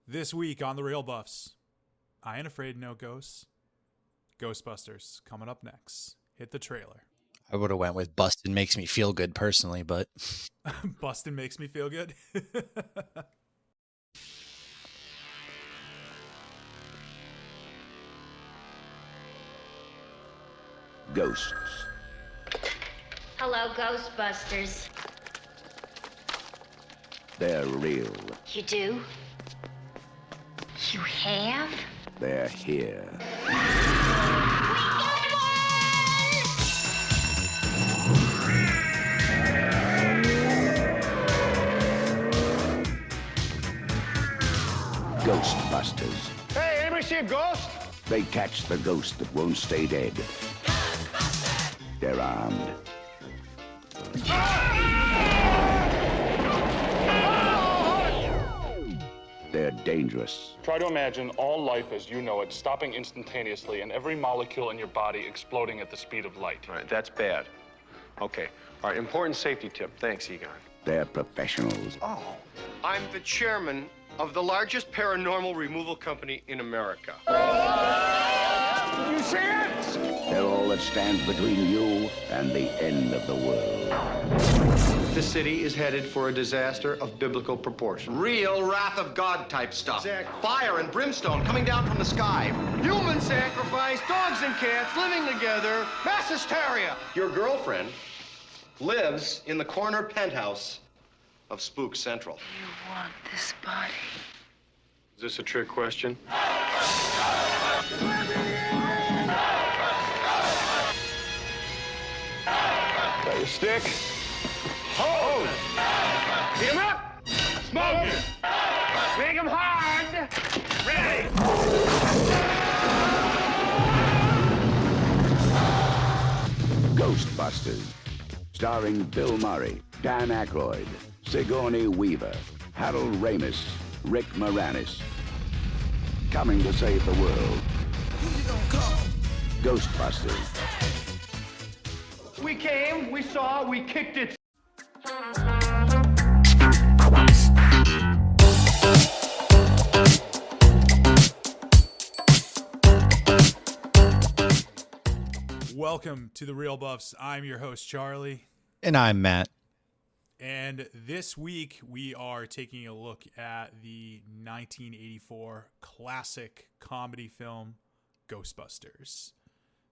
This week on The Real Buffs, I Ain't Afraid No Ghosts. Ghostbusters coming up next. Hit the trailer. I would have went with Bustin makes me feel good personally, but Bustin makes me feel good. Ghosts. Hello, Ghostbusters. They're real. You do? You have? They're here. Ghostbusters. Hey, anybody see a ghost? They catch the ghost that won't stay dead. They're armed. They're dangerous. Try to imagine all life as you know it stopping instantaneously and every molecule in your body exploding at the speed of light. All right, that's bad. Okay. All right, important safety tip. Thanks, Egon. They're professionals. Oh, I'm the chairman of the largest paranormal removal company in America. You see it? They're all that stands between you and the end of the world. The city is headed for a disaster of biblical proportion. Real wrath of God type stuff. Exactly. Fire and brimstone coming down from the sky. Human sacrifice, dogs and cats living together, mass hysteria. Your girlfriend lives in the corner penthouse of Spook Central. You want this body? Is this a trick question? Got your stick? Hold! Beat him up! Smoke it! Make him hard! Ready! Ghostbusters. Starring Bill Murray, Dan Akroyd, Sigourney Weaver, Harold Ramis, Rick Moranis. Coming to save the world. Ghostbusters. We came, we saw, we kicked it. Welcome to The Real Buffs. I'm your host, Charlie. and I'm Matt. And this week, we are taking a look at the 1984 classic comedy film, Ghostbusters.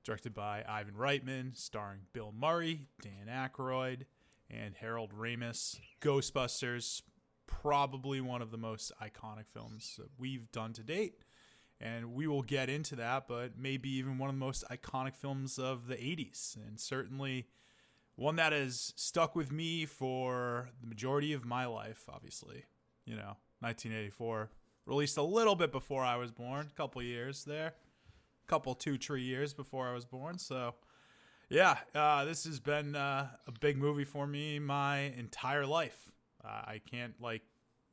Directed by Ivan Reitman, starring Bill Murray, Dan Akroyd, and Harold Ramis. Ghostbusters, probably one of the most iconic films that we've done to date. And we will get into that, but maybe even one of the most iconic films of the 80s. And certainly one that has stuck with me for the majority of my life, obviously. 1984. Released a little bit before I was born, a couple years there. 2-3 years before I was born. So, yeah, this has been a big movie for me my entire life. I can't,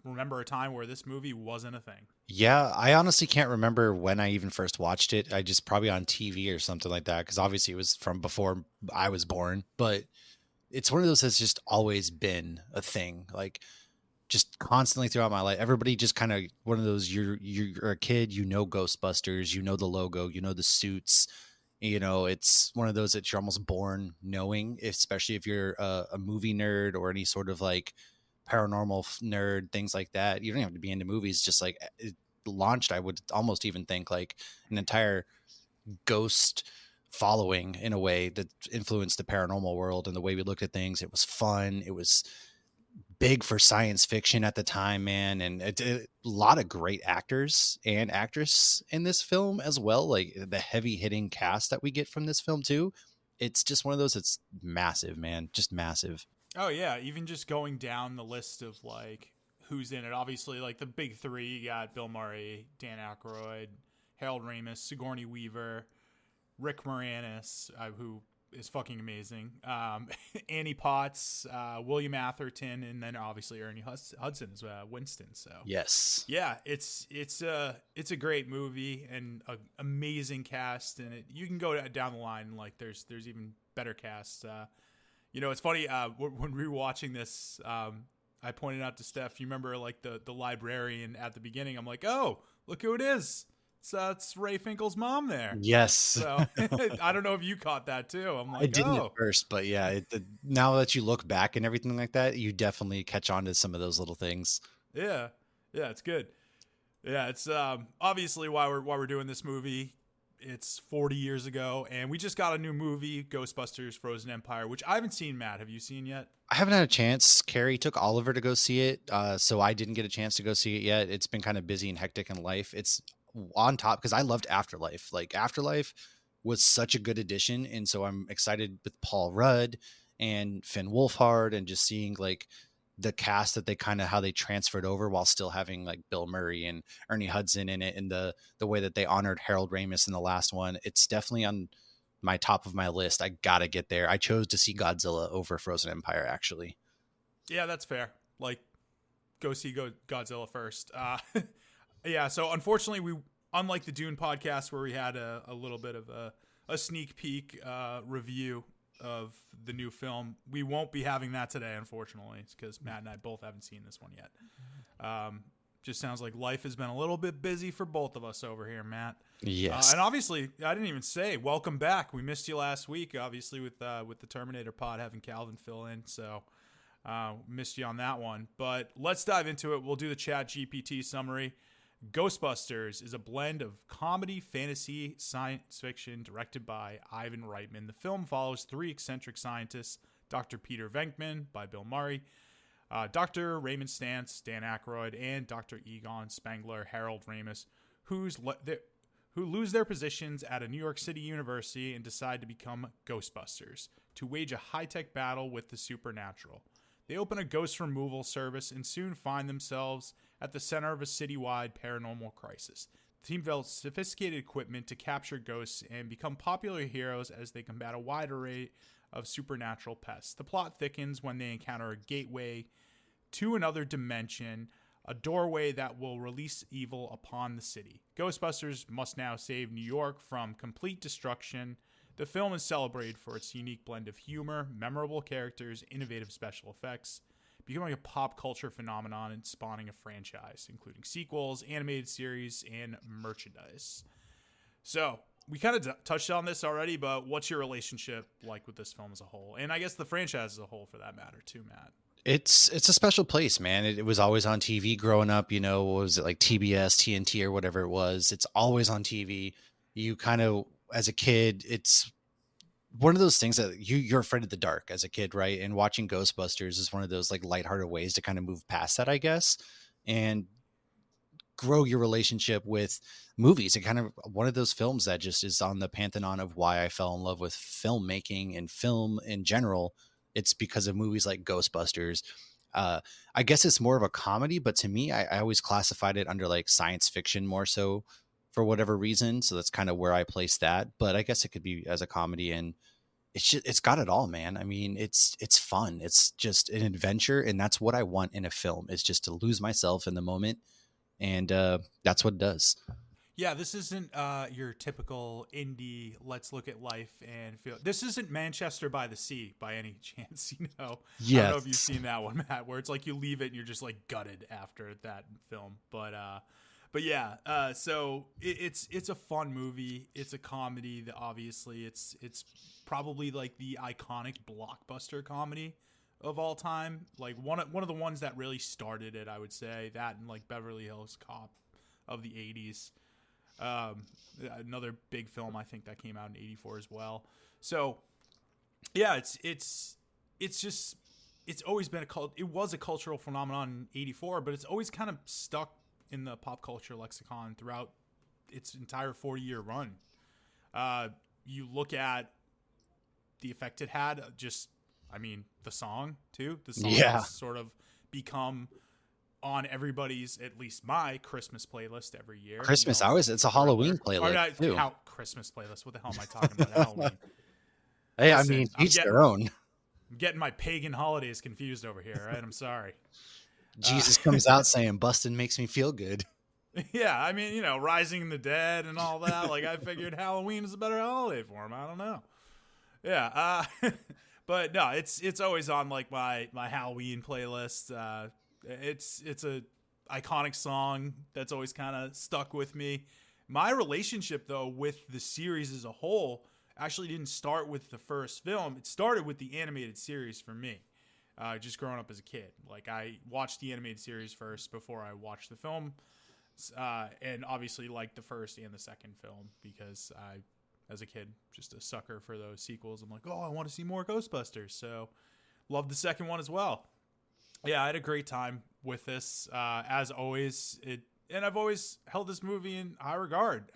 remember a time where this movie wasn't a thing. Yeah, I honestly can't remember when I even first watched it. I just probably on TV or something like that, because obviously it was from before I was born. But it's one of those that's just always been a thing. Just constantly throughout my life, everybody just kind of one of those, you're a kid, Ghostbusters, the logo, the suits, it's one of those that you're almost born knowing, especially if you're a movie nerd or any sort of paranormal nerd, things like that. You don't have to be into movies. Just it launched, I would almost even think an entire ghost following in a way that influenced the paranormal world and the way we looked at things. It was fun. It was big for science fiction at the time, man. And a lot of great actors and actress in this film as well. The heavy hitting cast that we get from this film too. It's just one of those that's massive, man. Just massive. Oh, yeah. Even just going down the list of who's in it. Obviously, the big three, you got Bill Murray, Dan Akroyd, Harold Ramis, Sigourney Weaver, Rick Moranis, who is fucking amazing. Annie Potts, William Atherton, and then obviously Ernie Hudson as Winston. So yes, yeah, it's a great movie and an amazing cast, and you can go down the line. There's even better casts. It's funny when we were watching this. I pointed out to Steph, you remember like the librarian at the beginning? I'm like, oh, look who it is. So it's Ray Finkel's mom there. Yes. So I don't know if you caught that too. I'm like, I didn't oh. at first, but yeah, now that you look back and everything like that, you definitely catch on to some of those little things. Yeah. Yeah, it's good. Yeah, it's obviously why we're doing this movie. It's 40 years ago, and we just got a new movie, Ghostbusters: Frozen Empire, which I haven't seen. Matt, have you seen yet? I haven't had a chance. Carrie took Oliver to go see it, so I didn't get a chance to go see it yet. It's been kind of busy and hectic in life. It's on top because I loved Afterlife. Like Afterlife was such a good addition, and so I'm excited with Paul Rudd and Finn Wolfhard, and just seeing like the cast that they kind of how they transferred over while still having like Bill Murray and Ernie Hudson in it, and the way that they honored Harold Ramis in the last one. It's definitely on my top of my list. I gotta get there. I chose to see Godzilla over Frozen Empire, actually. Yeah, that's fair. Like, go see Godzilla first. Yeah, so unfortunately, unlike the Dune podcast where we had a little bit of a sneak peek review of the new film, we won't be having that today, unfortunately, because Matt and I both haven't seen this one yet. Just sounds like life has been a little bit busy for both of us over here, Matt. Yes. And obviously, I didn't even say welcome back. We missed you last week, obviously, with the Terminator pod having Calvin fill in, so missed you on that one. But let's dive into it. We'll do the Chat GPT summary. Ghostbusters is a blend of comedy, fantasy, science fiction, directed by Ivan Reitman. The film follows three eccentric scientists, Dr. Peter Venkman by Bill Murray, Dr. Raymond Stantz, Dan Akroyd, and Dr. Egon Spengler, Harold Ramis, who lose their positions at a New York City university and decide to become Ghostbusters to wage a high-tech battle with the supernatural. They open a ghost removal service and soon find themselves at the center of a citywide paranormal crisis. The team develops sophisticated equipment to capture ghosts and become popular heroes as they combat a wide array of supernatural pests. The plot thickens when they encounter a gateway to another dimension, a doorway that will release evil upon the city. Ghostbusters must now save New York from complete destruction. The film is celebrated for its unique blend of humor, memorable characters, innovative special effects, becoming a pop culture phenomenon and spawning a franchise, including sequels, animated series, and merchandise. So, we kind of touched on this already, but what's your relationship like with this film as a whole? And I guess the franchise as a whole, for that matter, too, Matt. It's a special place, man. It was always on TV growing up, what was it, like TBS, TNT, or whatever it was. It's always on TV. You kind of, as a kid, it's one of those things that you're afraid of the dark as a kid, right? And watching Ghostbusters is one of those like lighthearted ways to kind of move past that, I guess, and grow your relationship with movies. And kind of one of those films that just is on the pantheon of why I fell in love with filmmaking and film in general. It's because of movies like Ghostbusters. I guess it's more of a comedy, but to me, I always classified it under like science fiction more so for whatever reason. So that's kind of where I place that. But I guess it could be as a comedy, and it's got it all, man. I mean, it's fun. It's just an adventure. And that's what I want in a film, is just to lose myself in the moment. And that's what it does. Yeah, this isn't your typical indie, let's look at life and feel. This isn't Manchester by the Sea by any chance, Yes. I don't know if you've seen that one, Matt, where it's like you leave it and you're just like gutted after that film. But yeah, so it's a fun movie. It's a comedy that obviously it's probably like the iconic blockbuster comedy of all time. Like one of the ones that really started it, I would say. That and like Beverly Hills Cop of the 80s. Another big film I think that came out in 84 as well. So yeah, it's always been it was a cultural phenomenon in 84, but it's always kind of stuck in the pop culture lexicon throughout its entire 40-year run. You look at the effect it had, the song too. The song has sort of become on everybody's, at least my Christmas playlist every year. Christmas, it's a Halloween playlist too. Christmas playlist. What the hell am I talking about? Halloween. Hey, Listen, I mean, each their own. I'm getting my pagan holidays confused over here, right? I'm sorry. Jesus comes out saying, "Bustin makes me feel good." Yeah, I mean, rising the dead and all that. Like, I figured Halloween is a better holiday for him. I don't know. Yeah, but no, it's always on like my Halloween playlist. It's a iconic song that's always kind of stuck with me. My relationship, though, with the series as a whole actually didn't start with the first film. It started with the animated series for me, just growing up as a kid. Like, I watched the animated series first before I watched the film, and obviously liked the first and the second film because I, as a kid, just a sucker for those sequels. I'm like, oh, I want to see more Ghostbusters. So loved the second one as well. Yeah, I had a great time with this, as always. And I've always held this movie in high regard.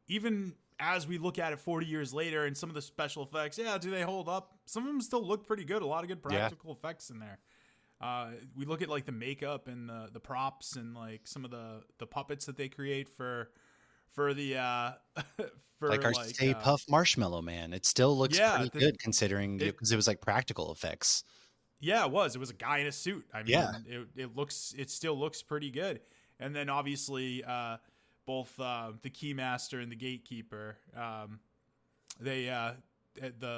Even as we look at it 40 years later and some of the special effects, do they hold up? Some of them still look pretty good. A lot of good practical effects in there. We look at like the makeup and the props and like some of the puppets that they create for the for like our Stay Puft Marshmallow Man. It still looks pretty good considering because it was like practical effects. Yeah, it was. It was a guy in a suit. I mean, it still looks pretty good. And then obviously, both the Keymaster and the Gatekeeper, the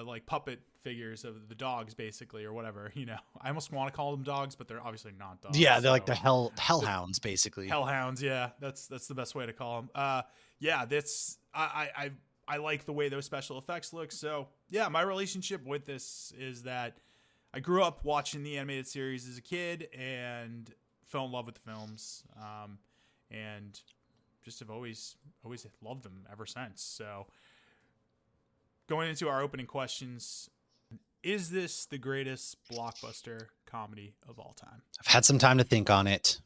like puppet figures of the dogs, basically, or whatever. You know, I almost want to call them dogs, but they're obviously not dogs. Yeah, they're like the hellhounds, basically. Hellhounds, yeah, that's the best way to call them. Yeah, that's I like the way those special effects look. So yeah, my relationship with this is that I grew up watching the animated series as a kid and fell in love with the films, and just have always loved them ever since. So going into our opening questions, is this the greatest blockbuster comedy of all time? I've had some time to think on it,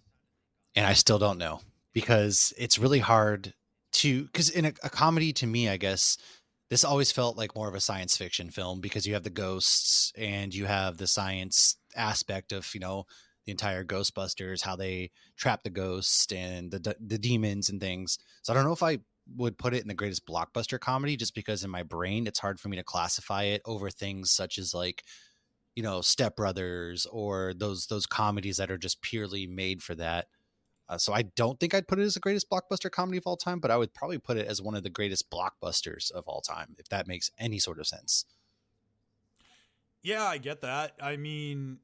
and I still don't know because it's really hard because in a comedy, to me, I guess this always felt like more of a science fiction film because you have the ghosts and you have the science aspect of, you know, the entire Ghostbusters, how they trap the ghosts and the demons and things. So I don't know if I would put it in the greatest blockbuster comedy just because in my brain, it's hard for me to classify it over things such as like, you know, Step Brothers or those comedies that are just purely made for that. So I don't think I'd put it as the greatest blockbuster comedy of all time, but I would probably put it as one of the greatest blockbusters of all time, if that makes any sort of sense. Yeah, I get that. I mean,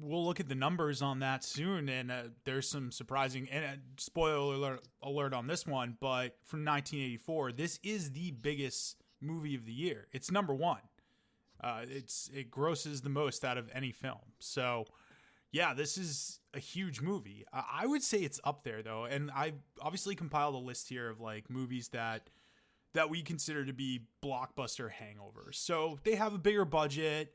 we'll look at the numbers on that soon, and there's some surprising and spoiler alert on this one, but from 1984, this is the biggest movie of the year. It's number one. It grosses the most out of any film. So yeah, this is a huge movie. I would say it's up there though, and I obviously compiled a list here of like movies that we consider to be blockbuster hangovers. So they have a bigger budget,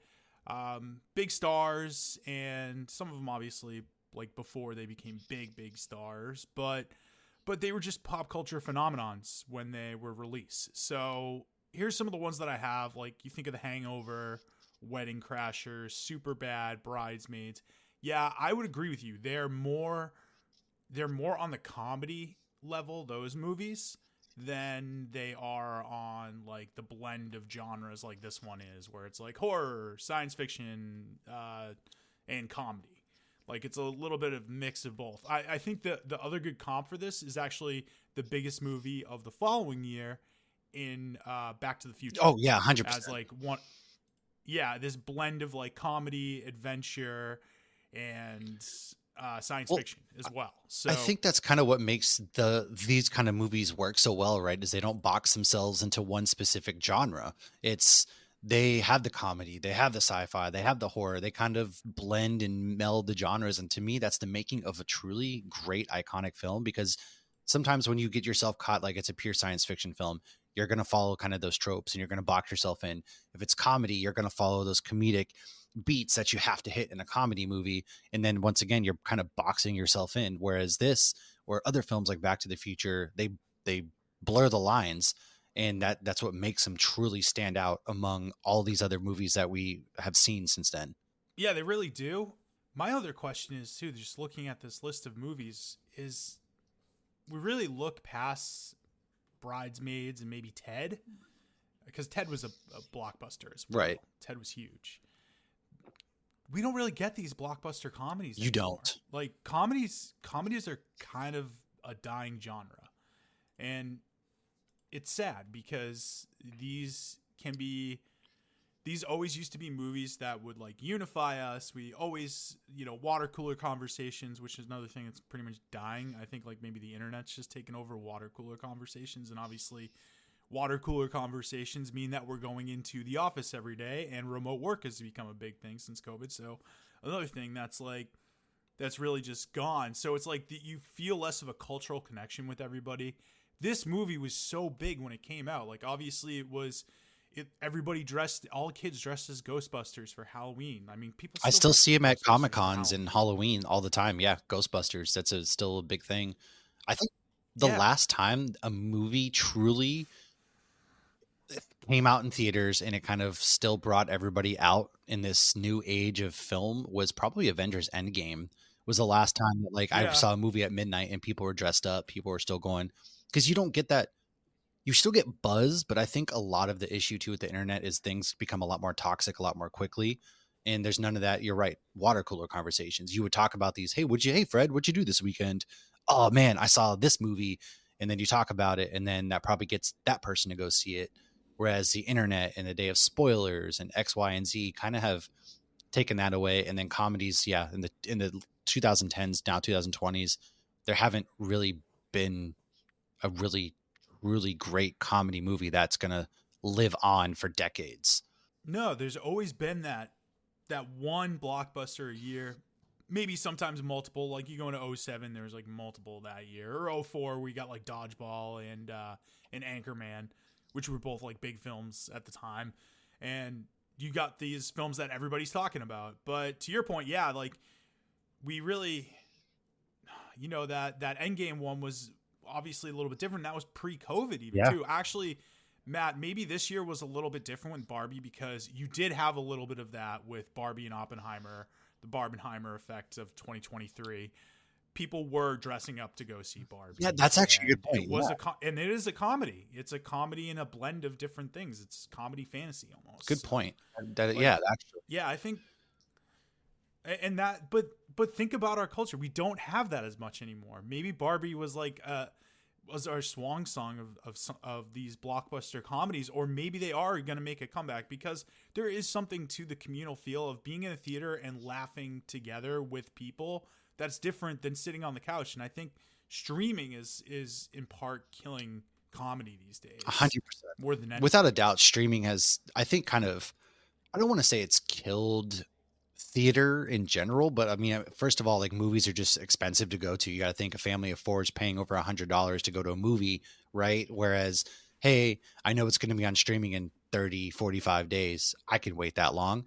big stars, and some of them obviously like before they became big stars, but they were just pop culture phenomenons when they were released. So here's some of the ones that I have. Like you think of The Hangover, Wedding Crashers, Superbad, Bridesmaids. Yeah, I would agree with you. They're more on the comedy level, those movies, than they are on like the blend of genres like this one is, where it's like horror, science fiction, and comedy. Like it's a little bit of mix of both. I think the other good comp for this is actually the biggest movie of the following year in Back to the Future. Oh yeah, 100%. As like one, yeah, this blend of like comedy, adventure, and science fiction as well. So I think that's kind of what makes these kind of movies work so well, right? Is they don't box themselves into one specific genre. They have the comedy, they have the sci-fi, they have the horror. They kind of blend and meld the genres, and to me, that's the making of a truly great iconic film. Because sometimes when you get yourself caught like it's a pure science fiction film, you're going to follow kind of those tropes and you're going to box yourself in. If it's comedy, you're going to follow those comedic beats that you have to hit in a comedy movie. And then once again, you're kind of boxing yourself in. Whereas this, or other films like Back to the Future, they blur the lines, and that's what makes them truly stand out among all these other movies that we have seen since then. Yeah, they really do. My other question is too, just looking at this list of movies, is we really look past Bridesmaids and maybe Ted, because Ted was a blockbuster as well. Right. Ted was huge. We don't really get these blockbuster comedies anymore. You don't. Like comedies are kind of a dying genre, and it's sad because these can be these always used to be movies that would like unify us. We always, water cooler conversations, which is another thing that's pretty much dying. I think like maybe the internet's just taken over water cooler conversations, and obviously water cooler conversations mean that we're going into the office every day, and remote work has become a big thing since COVID. So another thing that's really just gone. So it's like you feel less of a cultural connection with everybody. This movie was so big when it came out. Like obviously everybody dressed, all kids dressed as Ghostbusters for Halloween. I mean, people. I still see them at Comic Cons and Halloween all the time. Yeah, Ghostbusters. That's still a big thing. I think the last time a movie truly came out in theaters and it kind of still brought everybody out in this new age of film was probably Avengers Endgame. Was the last time that I saw a movie at midnight and people were dressed up. People were still going, because you don't get that. You still get buzz, but I think a lot of the issue too with the internet is things become a lot more toxic a lot more quickly. And there's none of that. You're right. Water cooler conversations. You would talk about these. Hey, Fred, what'd you do this weekend? Oh man, I saw this movie. And then you talk about it. And then that probably gets that person to go see it. Whereas the internet and the day of spoilers and X, Y, and Z kind of have taken that away. And then comedies. Yeah. In the 2010s, now 2020s, there haven't really been a really great comedy movie that's going to live on for decades. No, there's always been that one blockbuster a year, maybe sometimes multiple. Like you go into 2007, there was like multiple that year, or 2004 we got like Dodgeball and Anchorman, which were both like big films at the time. And you got these films that everybody's talking about. But to your point, yeah, like we really, that Endgame one was obviously a little bit different. That was pre-COVID even too. Actually, Matt, maybe this year was a little bit different with Barbie because you did have a little bit of that with Barbie and Oppenheimer, the Barbenheimer effect of 2023. People were dressing up to go see Barbie. Yeah, that's actually a good point. It was and it is a comedy. It's a comedy and a blend of different things. It's comedy fantasy almost. Good point. I think, and that, but think about our culture. We don't have that as much anymore. Maybe Barbie was was our swan song of these blockbuster comedies, or maybe they are going to make a comeback because there is something to the communal feel of being in a theater and laughing together with people that's different than sitting on the couch. And I think streaming is in part killing comedy these days. 100%. More than anything. Without a doubt, streaming has, I think, I don't want to say it's killed theater in general, but I mean, first of all, like movies are just expensive to go to. You got to think a family of four is paying over $100 to go to a movie, right? Whereas, hey, I know it's going to be on streaming in 30, 45 days. I can wait that long.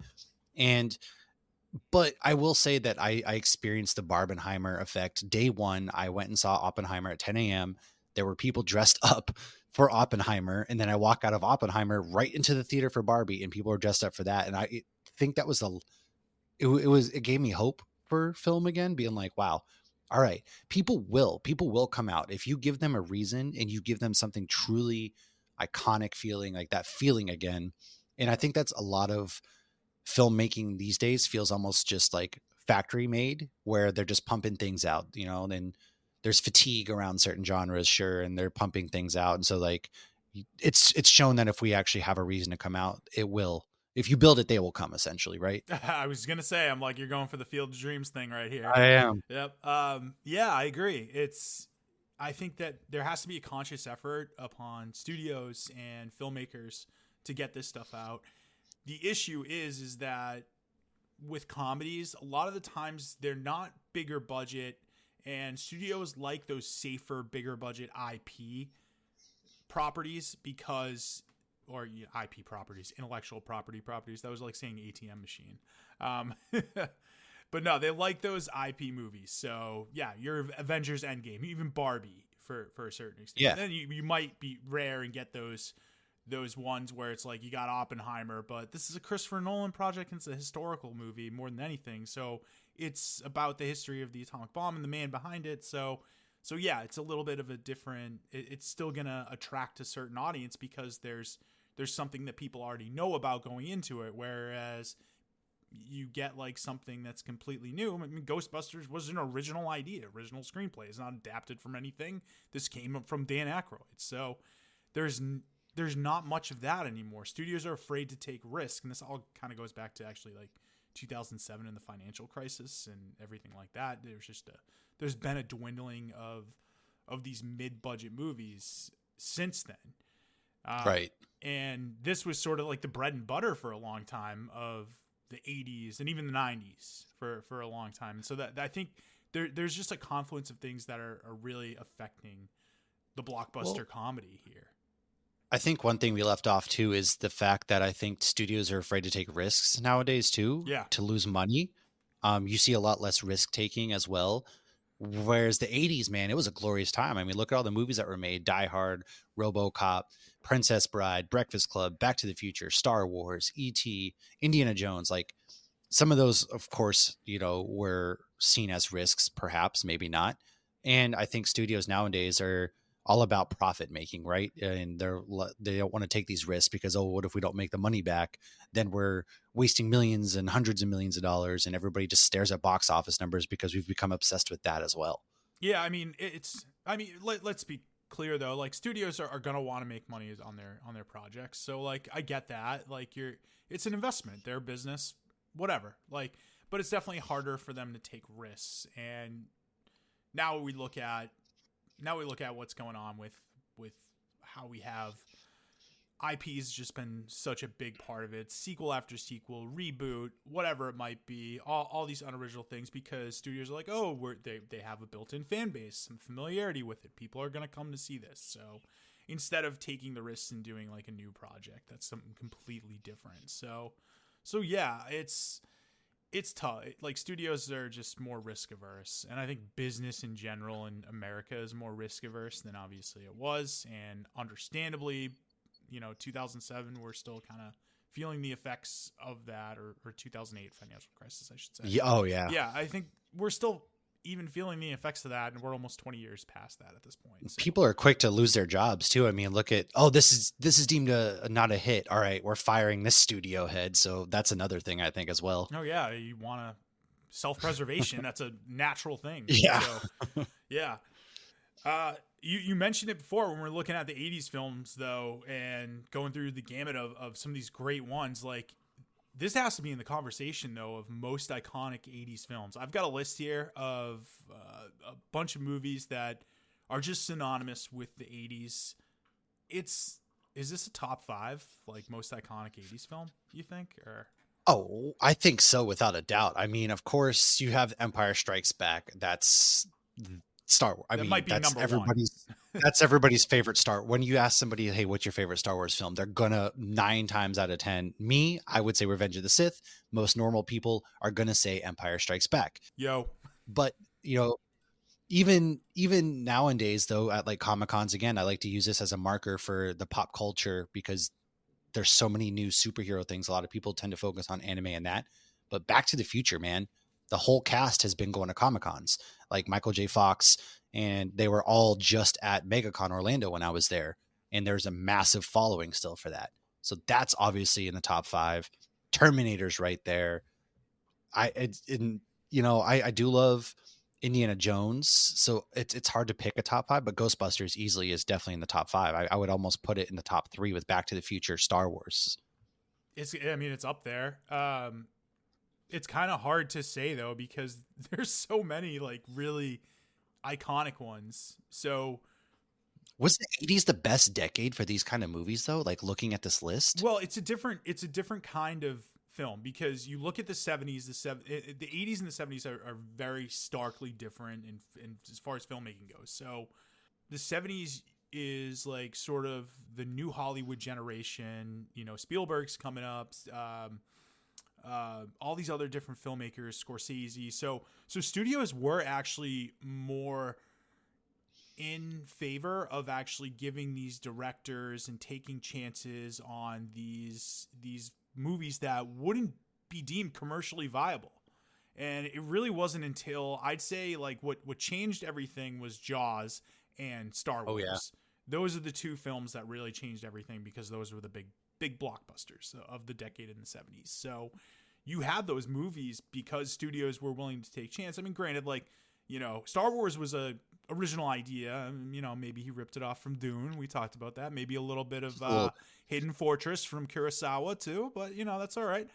But I will say that I experienced the Barbenheimer effect. Day one, I went and saw Oppenheimer at 10 a.m. There were people dressed up for Oppenheimer. And then I walk out of Oppenheimer right into the theater for Barbie, and people are dressed up for that. And I think that was it gave me hope for film again, being like, wow, all right, people will come out. If you give them a reason and you give them something truly iconic feeling, like that feeling again. And I think that's a lot of filmmaking these days feels almost just like factory made, where they're just pumping things out, and there's fatigue around certain genres, sure, and they're pumping things out. And so like it's shown that if we actually have a reason to come out, it will. If you build it, they will come, essentially, right? I was going to say, I'm like, you're going for the Field of Dreams thing right here. I am. Yep. Yeah, I agree. I think that there has to be a conscious effort upon studios and filmmakers to get this stuff out. The issue is that with comedies, a lot of the times they're not bigger budget, and studios like those safer, bigger budget IP properties IP properties, intellectual properties. That was like saying ATM machine. But no, they like those IP movies. So yeah, your Avengers Endgame, even Barbie for a certain extent. Yeah. And then you might be rare and get those ones where it's like you got Oppenheimer, but this is a Christopher Nolan project and it's a historical movie more than anything. So it's about the history of the atomic bomb and the man behind it. So yeah, it's a little bit of a different, it's still going to attract a certain audience because there's something that people already know about going into it. Whereas you get like something that's completely new. I mean, Ghostbusters was an original idea, original screenplay. It's not adapted from anything. This came from Dan Akroyd. So there's there's not much of that anymore. Studios are afraid to take risks, and this all kind of goes back to actually like 2007 and the financial crisis and everything like that. There's been a dwindling of these mid-budget movies since then. Right. And this was sort of like the bread and butter for a long time of the 80s and even the 90s for a long time. And so that I think there's just a confluence of things that are really affecting the blockbuster comedy here. I think one thing we left off too is the fact that I think studios are afraid to take risks nowadays too. Yeah. To lose money. You see a lot less risk taking as well. Whereas the 80s, man, it was a glorious time. I mean, look at all the movies that were made: Die Hard, RoboCop, Princess Bride, Breakfast Club, Back to the Future, Star Wars, E.T., Indiana Jones. Like, some of those, of course, were seen as risks, perhaps, maybe not. And I think studios nowadays are all about profit making, right? And they don't want to take these risks because, what if we don't make the money back? Then we're wasting millions and hundreds of millions of dollars, and everybody just stares at box office numbers because we've become obsessed with that as well. Yeah, I mean, let's be clear though. Like, studios are gonna want to make money on their projects, so like I get that. Like, it's an investment, their business, whatever. Like, but it's definitely harder for them to take risks. And now we look at what's going on with how we have IP's just been such a big part of it. Sequel after sequel, reboot, whatever it might be, all these unoriginal things, because studios are like, they have a built-in fan base, some familiarity with it. People are going to come to see this. So instead of taking the risks and doing like a new project, that's something completely different. So yeah, it's tough. Like, studios are just more risk averse, and I think business in general in America is more risk averse than obviously it was, and understandably, 2007 we're still kind of feeling the effects of that, or 2008 financial crisis, I should say. Yeah, oh yeah. Yeah, I think we're still even feeling the effects of that, and we're almost 20 years past that at this point. So. People are quick to lose their jobs too. I mean, look at, this is deemed not a hit. All right, we're firing this studio head. So that's another thing I think as well. Oh yeah, you want to self-preservation. That's a natural thing. Yeah. So, yeah. You mentioned it before when we're looking at the 80s films though, and going through the gamut of some of these great ones. Like, this has to be in the conversation though of most iconic 80s films. I've got a list here of a bunch of movies that are just synonymous with the 80s. Is this a top 5, like, most iconic 80s film, you think? Or Oh, I think so, without a doubt. I mean, of course, you have Empire Strikes Back. That's Star Wars. That might be that's number everybody's. That's everybody's favorite Star. When you ask somebody, "Hey, what's your favorite Star Wars film?" They're gonna 9 times out of 10. Me, I would say Revenge of the Sith. Most normal people are gonna say Empire Strikes Back. Yo, But even nowadays, though, at like Comic-Cons, again, I like to use this as a marker for the pop culture because there's so many new superhero things. A lot of people tend to focus on anime and that. But Back to the Future, man, the whole cast has been going to Comic-Cons, like Michael J. Fox, and they were all just at MegaCon Orlando when I was there. And there's a massive following still for that. So that's obviously in the top 5. Terminator's right there. I do love Indiana Jones, so it's hard to pick a top 5, but Ghostbusters easily is definitely in the top 5. I would almost put it in the top 3 with Back to the Future, Star Wars. it's up there. It's kind of hard to say though, because there's so many like really iconic ones. So was the 80s the best decade for these kind of movies though? Like, looking at this list? Well, it's a different kind of film, because you look at the 70s, the 80s and the 70s are very starkly different in as far as filmmaking goes. So the 70s is like sort of the new Hollywood generation. Spielberg's coming up, all these other different filmmakers, Scorsese. So studios were actually more in favor of actually giving these directors and taking chances on these movies that wouldn't be deemed commercially viable. And it really wasn't until, I'd say, like, what changed everything was Jaws and Star Wars. Oh, yeah. Those are the 2 films that really changed everything, because those were the big blockbusters of the decade in the 70s. So you had those movies because studios were willing to take chance. I mean, granted, like, Star Wars was a original idea. You know, maybe he ripped it off from Dune. We talked about that. Maybe a little bit of Hidden Fortress from Kurosawa too, but you know, that's all right.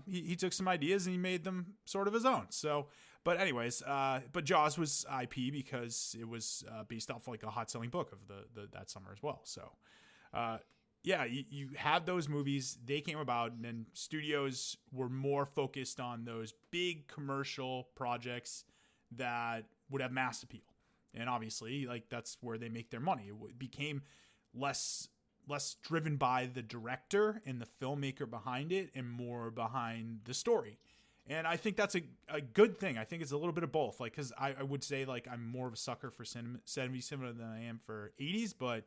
He took some ideas and he made them sort of his own. So, but anyways, but Jaws was IP because it was based off like a hot selling book of the that summer as well. So, yeah, you had those movies. They came about, and then studios were more focused on those big commercial projects that would have mass appeal. And obviously, like, that's where they make their money. It became less driven by the director and the filmmaker behind it and more behind the story. And I think that's a good thing. I think it's a little bit of both. Like, because I would say, like, I'm more of a sucker for 70s cinema than I am for 80s, but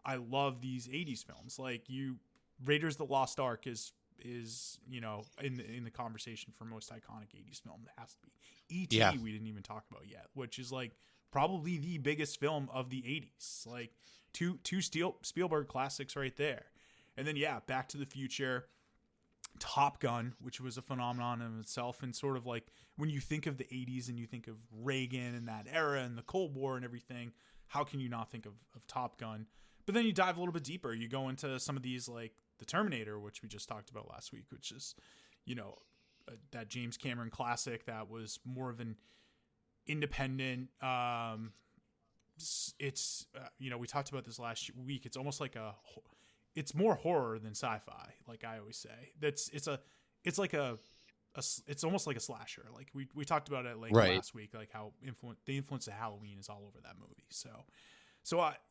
I love these 80s films. Like, Raiders of the Lost Ark is you know, in the conversation for most iconic 80s film. It has to be. E.T. Yeah. We didn't even talk about yet, which is like probably the biggest film of the 80s. Like two Spielberg classics right there. And then, yeah, Back to the Future, Top Gun, which was a phenomenon in itself. And sort of like when you think of the 80s and you think of Reagan and that era and the Cold War and everything, how can you not think of Top Gun? But then you dive a little bit deeper. You go into some of these, like the Terminator, which we just talked about last week, which is, you know, that James Cameron classic that was more of an independent. It's you know, we talked about this last week. It's almost like it's more horror than sci-fi. Like I always say, it's almost like a slasher. Like we talked about it like last week, like how the influence of Halloween is all over that movie. So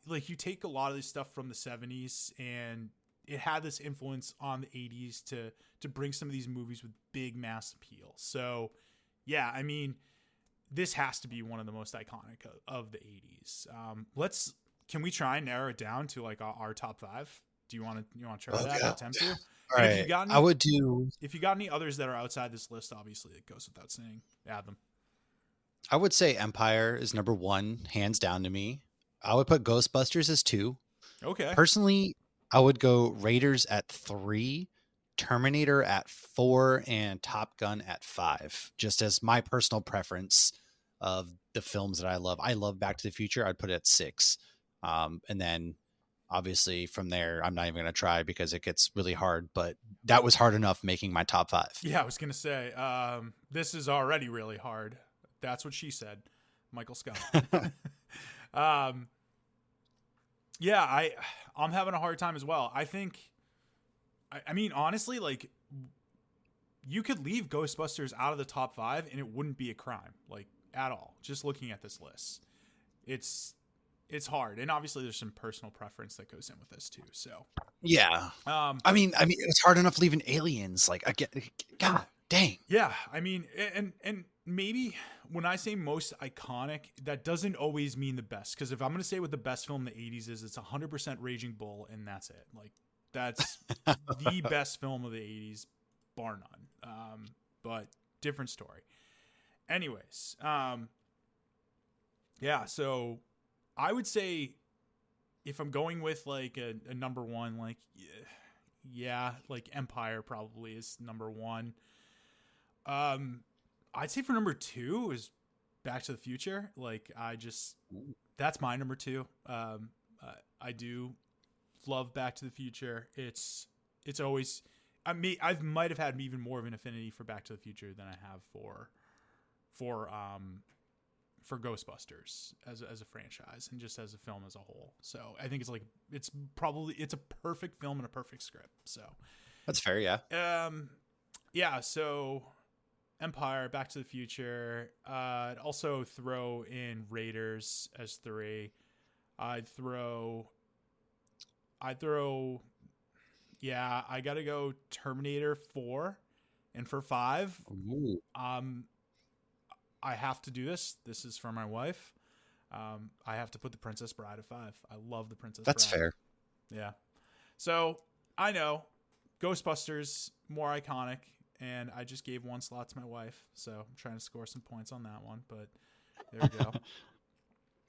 like you take a lot of this stuff from the 70s and it had this influence on the 80s to bring some of these movies with big mass appeal. So yeah, I mean, this has to be one of the most iconic of the 80s. Can we try and narrow it down to like our top 5? Do you want to try that? Yeah. Attempt to? All right. If you got any others that are outside this list, obviously it goes without saying, add them. I would say Empire is number 1, hands down to me. I would put Ghostbusters as 2. Okay. Personally, I would go Raiders at 3, Terminator at 4, and Top Gun at 5, just as my personal preference of the films that I love. I love Back to the Future. I'd put it at 6. And then obviously from there, I'm not even going to try because it gets really hard, but that was hard enough making my top 5. Yeah, I was going to say, this is already really hard. That's what she said. Michael Scott. Yeah, I'm having a hard time as well. I think, I mean, honestly, like you could leave Ghostbusters out of the top 5 and it wouldn't be a crime, like at all. Just looking at this list, it's hard. And obviously there's some personal preference that goes in with this too. So yeah, I mean, it's hard enough leaving Aliens. Like, again, God dang. Yeah, I mean, and maybe when I say most iconic, that doesn't always mean the best. Because if I'm going to say what the best film in the 80s is, it's 100% Raging Bull, and that's it. Like, that's the best film of the 80s, bar none. But different story. Anyways, yeah, so I would say if I'm going with, like, a number 1, like, yeah, like Empire probably is number 1. I'd say for number 2 is Back to the Future. Like, that's my number 2. I do love Back to the Future. It's always, I might have had even more of an affinity for Back to the Future than I have for Ghostbusters as a franchise and just as a film as a whole. So I think it's a perfect film and a perfect script. So that's fair. Yeah. Yeah. So Empire, Back to the Future. I'd also throw in Raiders as 3. I'd throw. Yeah, I gotta go Terminator 4, and for 5. Ooh. I have to do this. This is for my wife. I have to put The Princess Bride at 5. I love The Princess Bride. That's fair. Yeah. So I know Ghostbusters more iconic. And I just gave 1 slot to my wife, so I'm trying to score some points on that one. But there we go.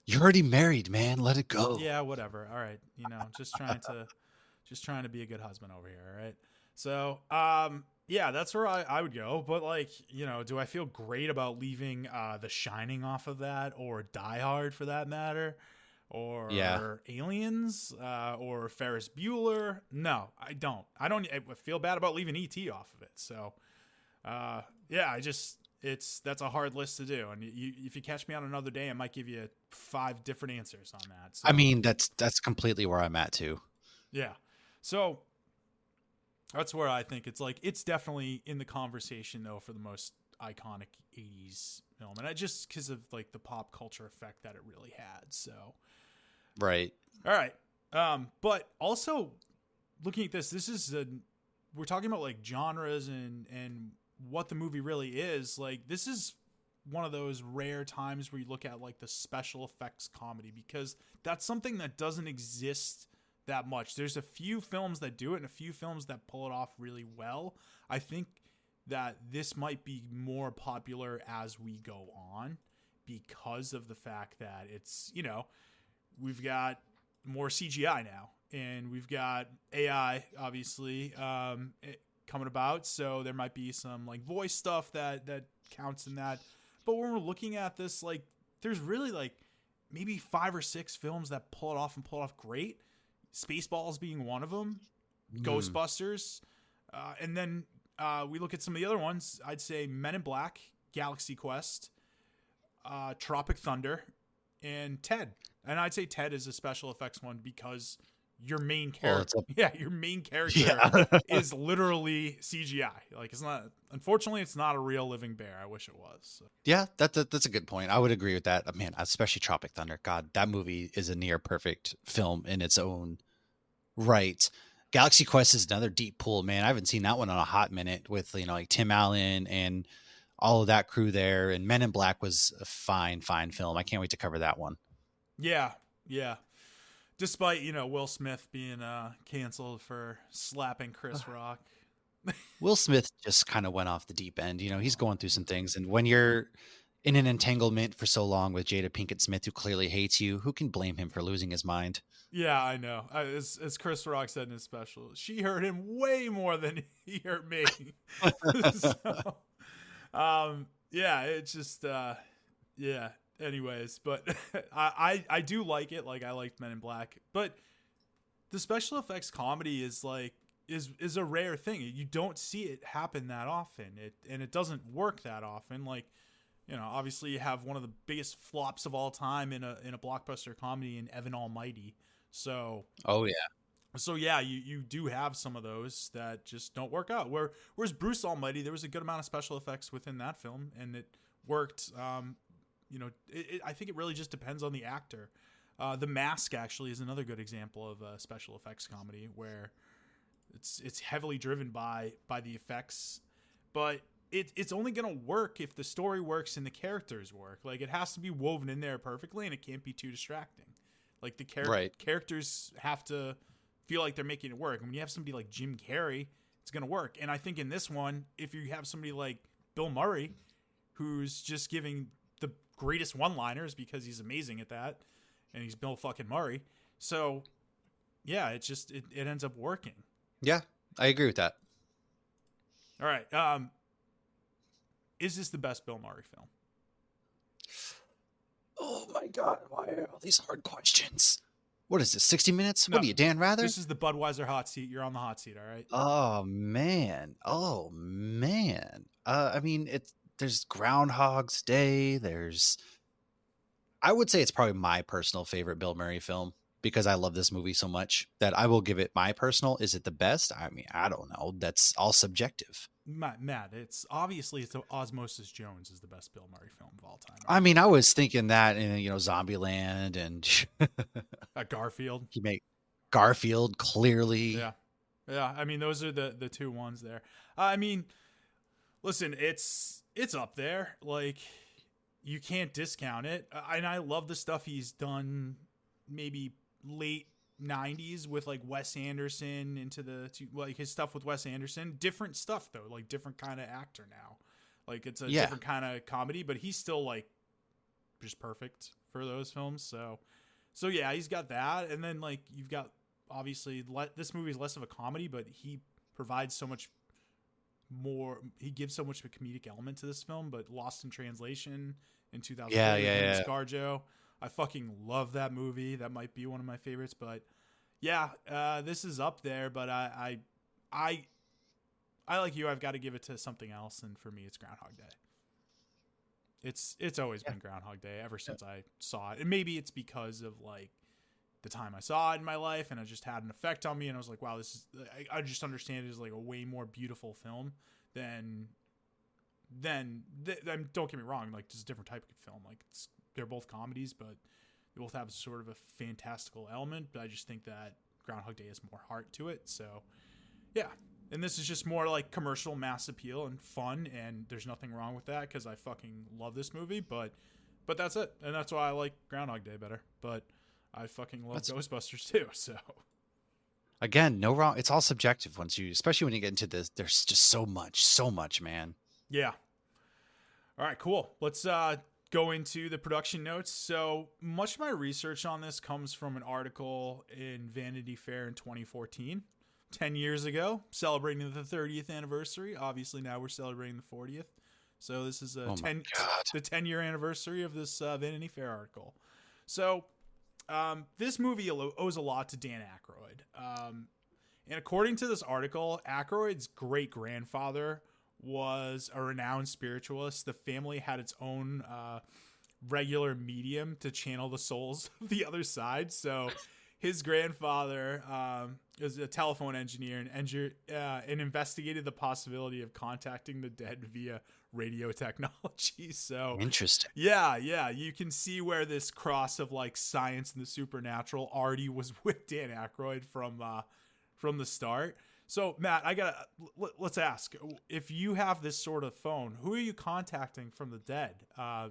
You're already married, man. Let it go. Yeah, whatever. All right, just trying to be a good husband over here. All right. So Yeah, that's where I would go. But like, you know, do I feel great about leaving The Shining off of that, or Die Hard for that matter, or Aliens, or Ferris Bueller? No, I don't. I feel bad about leaving E.T. off of it. So, yeah, that's a hard list to do. And if you catch me on another day, I might give you 5 different answers on that. So, I mean, that's completely where I'm at too. yeah. So that's where I think it's like, it's definitely in the conversation though for the most iconic 80s film. And just because of like the pop culture effect that it really had. So, Right. all right. But also looking at this we're talking about like genres and what the movie really is. Like, this is one of those rare times where you look at like the special effects comedy, because that's something that doesn't exist that much. There's a few films that do it and a few films that pull it off really well. I think that this might be more popular as we go on because of the fact that it's, you know, we've got more CGI now, and we've got AI obviously coming about, so there might be some like voice stuff that counts in that. But when we're looking at this, like, there's really like maybe 5 or 6 films that pull it off and pull it off great. Spaceballs being one of them, Ghostbusters, and then we look at some of the other ones. I'd say Men in Black, Galaxy Quest, Tropic Thunder, and Ted. And I'd say Ted is a special effects one because your main character, your main character is literally CGI. Like, it's not. Unfortunately, it's not a real living bear. I wish it was. So. Yeah, that's a good point. I would agree with that. Man, especially Tropic Thunder. God, that movie is a near perfect film in its own right. Galaxy Quest is another deep pool, man. I haven't seen that one in a hot minute with, you know, like Tim Allen and all of that crew there. And Men in Black was a fine film. I can't wait to cover that one. Yeah. Despite, you know, Will Smith being canceled for slapping Chris Rock. Will Smith just kind of went off the deep end. You know, he's going through some things. And when you're in an entanglement for so long with Jada Pinkett Smith, who clearly hates you, who can blame him for losing his mind? Yeah, I know. As Chris Rock said in his special, she hurt him way more than he hurt me. So, yeah, it's just, yeah. Anyways, but I do like it. Like, I liked Men in Black, but the special effects comedy is like is a rare thing. You don't see it happen that often. It doesn't work that often. Like, you know, obviously you have one of the biggest flops of all time in a blockbuster comedy in Evan Almighty. So you do have some of those that just don't work out. Whereas Bruce Almighty, there was a good amount of special effects within that film, and it worked. You know, I think it really just depends on the actor. The Mask actually is another good example of a special effects comedy where it's heavily driven by the effects, but it's only going to work if the story works and the characters work. Like, it has to be woven in there perfectly, and it can't be too distracting. Like, the characters have to feel like they're making it work. And when you have somebody like Jim Carrey, it's going to work. And I think in this one, if you have somebody like Bill Murray, who's just giving the greatest one-liners because he's amazing at that, and he's Bill fucking Murray. So, yeah, it ends up working. Yeah, I agree with that. All right. Is this the best Bill Murray film? Oh my God, why are all these hard questions? What is this, 60 Minutes? No, what are you, Dan Rather? This is the Budweiser hot seat. You're on the hot seat, all right? Oh, man. I mean, there's Groundhog's Day. I would say it's probably my personal favorite Bill Murray film because I love this movie so much that I will give it my personal. Is it the best? I mean, I don't know. That's all subjective. Matt, it's Osmosis Jones is the best Bill Murray film of all time. Right? I mean, I was thinking that in, you know, Zombieland and Garfield. You make Garfield clearly. Yeah. I mean, those are the two ones there. I mean, listen, it's up there. Like, you can't discount it. And I love the stuff he's done maybe late 90s with like Wes Anderson like his stuff with Wes Anderson. Different stuff though, like different kind of actor now. Like, it's a different kind of comedy, but he's still like just perfect for those films. So yeah, he's got that. And then like you've got obviously this movie is less of a comedy, but he provides so much he gives so much of a comedic element to this film, but Lost in Translation in 2004 Yeah. ScarJo. I fucking love that movie. That might be one of my favorites, but yeah, this is up there, but I like you. I've got to give it to something else, and for me, it's Groundhog Day. It's always been Groundhog Day ever since I saw it, and maybe it's because of like the time I saw it in my life, and it just had an effect on me, and I was like, wow, this is. I just understand it as like a way more beautiful film than. Don't get me wrong, like this is a different type of film. Like they're both comedies, but they both have sort of a fantastical element. But I just think that Groundhog Day has more heart to it. So yeah, and this is just more like commercial mass appeal and fun, and there's nothing wrong with that because I fucking love this movie. But that's it, and that's why I like Groundhog Day better. But I fucking love Ghostbusters too. So again, no wrong. It's all subjective especially when you get into this. There's just so much, man. Yeah. All right, cool. Let's go into the production notes. So much of my research on this comes from an article in Vanity Fair in 2014, 10 years ago, celebrating the 30th anniversary. Obviously, now we're celebrating the 40th. So this is the 10-year anniversary of this Vanity Fair article. So this movie owes a lot to Dan Akroyd. And according to this article, Akroyd's great-grandfather was a renowned spiritualist. The family had its own regular medium to channel the souls of the other side. So his grandfather was a telephone engineer and investigated the possibility of contacting the dead via radio technology. So interesting. Yeah. You can see where this cross of like science and the supernatural already was with Dan Akroyd from the start. So, Matt, let's ask, if you have this sort of phone, who are you contacting from the dead?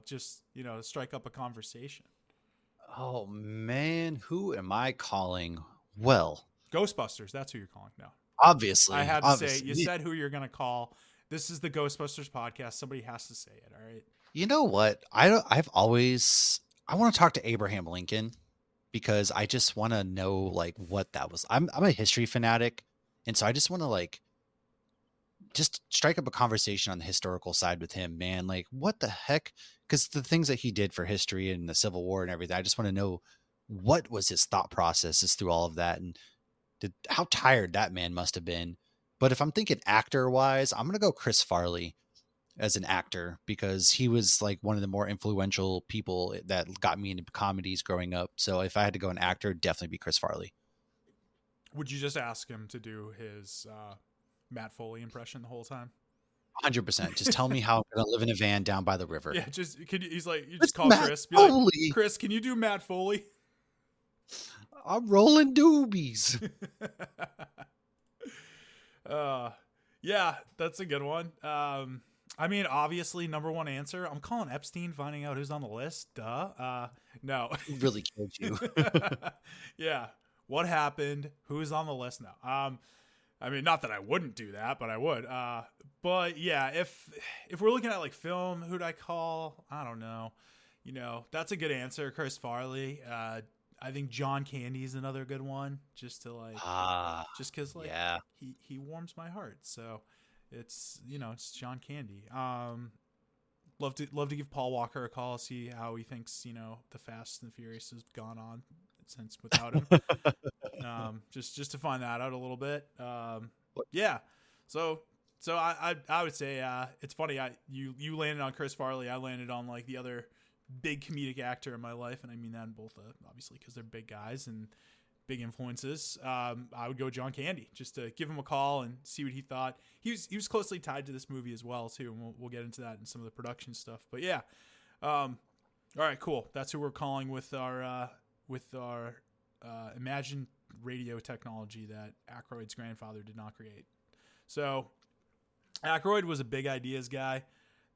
Just, strike up a conversation. Oh, man, who am I calling? Well, Ghostbusters, that's who you're calling now. Obviously. I had to say, you said who you're going to call. This is the Ghostbusters podcast. Somebody has to say it, all right? You know what? I want to talk to Abraham Lincoln because I just want to know, like, what that was. I'm a history fanatic. And so I just want to like just strike up a conversation on the historical side with him, man. Like what the heck? Because the things that he did for history and the Civil War and everything, I just want to know what was his thought processes through all of that and how tired that man must have been. But if I'm thinking actor wise, I'm going to go Chris Farley as an actor because he was like one of the more influential people that got me into comedies growing up. So if I had to go an actor, it'd definitely be Chris Farley. Would you just ask him to do his Matt Foley impression the whole time? 100%. Just tell me how I'm going to live in a van down by the river. Yeah, he's like, you just call Matt Chris. Be Foley. like, Chris, can you do Matt Foley? I'm rolling doobies. Yeah, that's a good one. I mean, obviously, number one answer, I'm calling Epstein, finding out who's on the list. Duh. No. He really killed you. Yeah. What happened? Who's on the list now? I mean, not that I wouldn't do that, but I would. But yeah, if we're looking at like film, who'd I call? I don't know. That's a good answer. Chris Farley. I think John Candy's another good one. Just to like, just because like, yeah, he warms my heart. So it's it's John Candy. Love to give Paul Walker a call, see how he thinks the Fast and the Furious has gone on since without him. Just to find that out a little bit. Yeah. So I would say it's funny. You landed on Chris Farley. I landed on like the other big comedic actor in my life, and I mean that in both obviously because they're big guys and big influences. I would go John Candy just to give him a call and see what he thought. He was closely tied to this movie as well too, and we'll get into that in some of the production stuff. But yeah, all right, cool. That's who we're calling with our imagined radio technology that Akroyd's grandfather did not create. So Akroyd was a big ideas guy.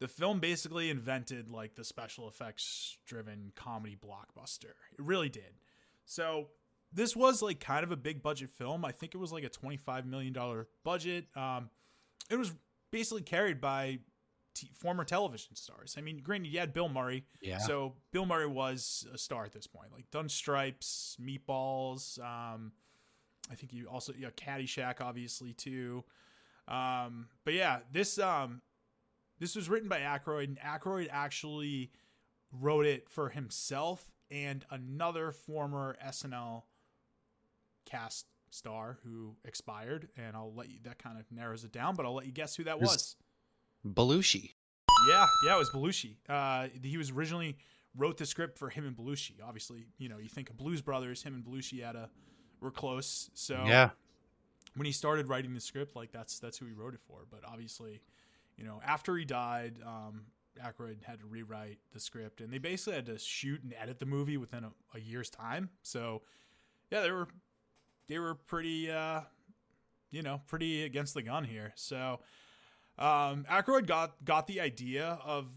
The film basically invented like the special effects driven comedy blockbuster. It really did. So this was like kind of a big budget film. I think it was like a $25 million budget. It was basically carried by former television stars. I mean, granted, you had Bill Murray. Yeah. So Bill Murray was a star at this point. Like done Stripes, Meatballs. I think you also Caddyshack, obviously too. But yeah, this was written by Akroyd, and Akroyd actually wrote it for himself and another former SNL cast star who expired, and I'll let you, that kind of narrows it down, but I'll let you guess who that was. Belushi. Yeah, it was Belushi. He was originally wrote the script for him and Belushi. Obviously, you think of Blues Brothers, him and Belushi were close. So yeah, when he started writing the script, like that's who he wrote it for. But obviously, after he died, Akroyd had to rewrite the script, and they basically had to shoot and edit the movie within a year's time. So yeah, they were pretty pretty against the gun here. So Akroyd got the idea of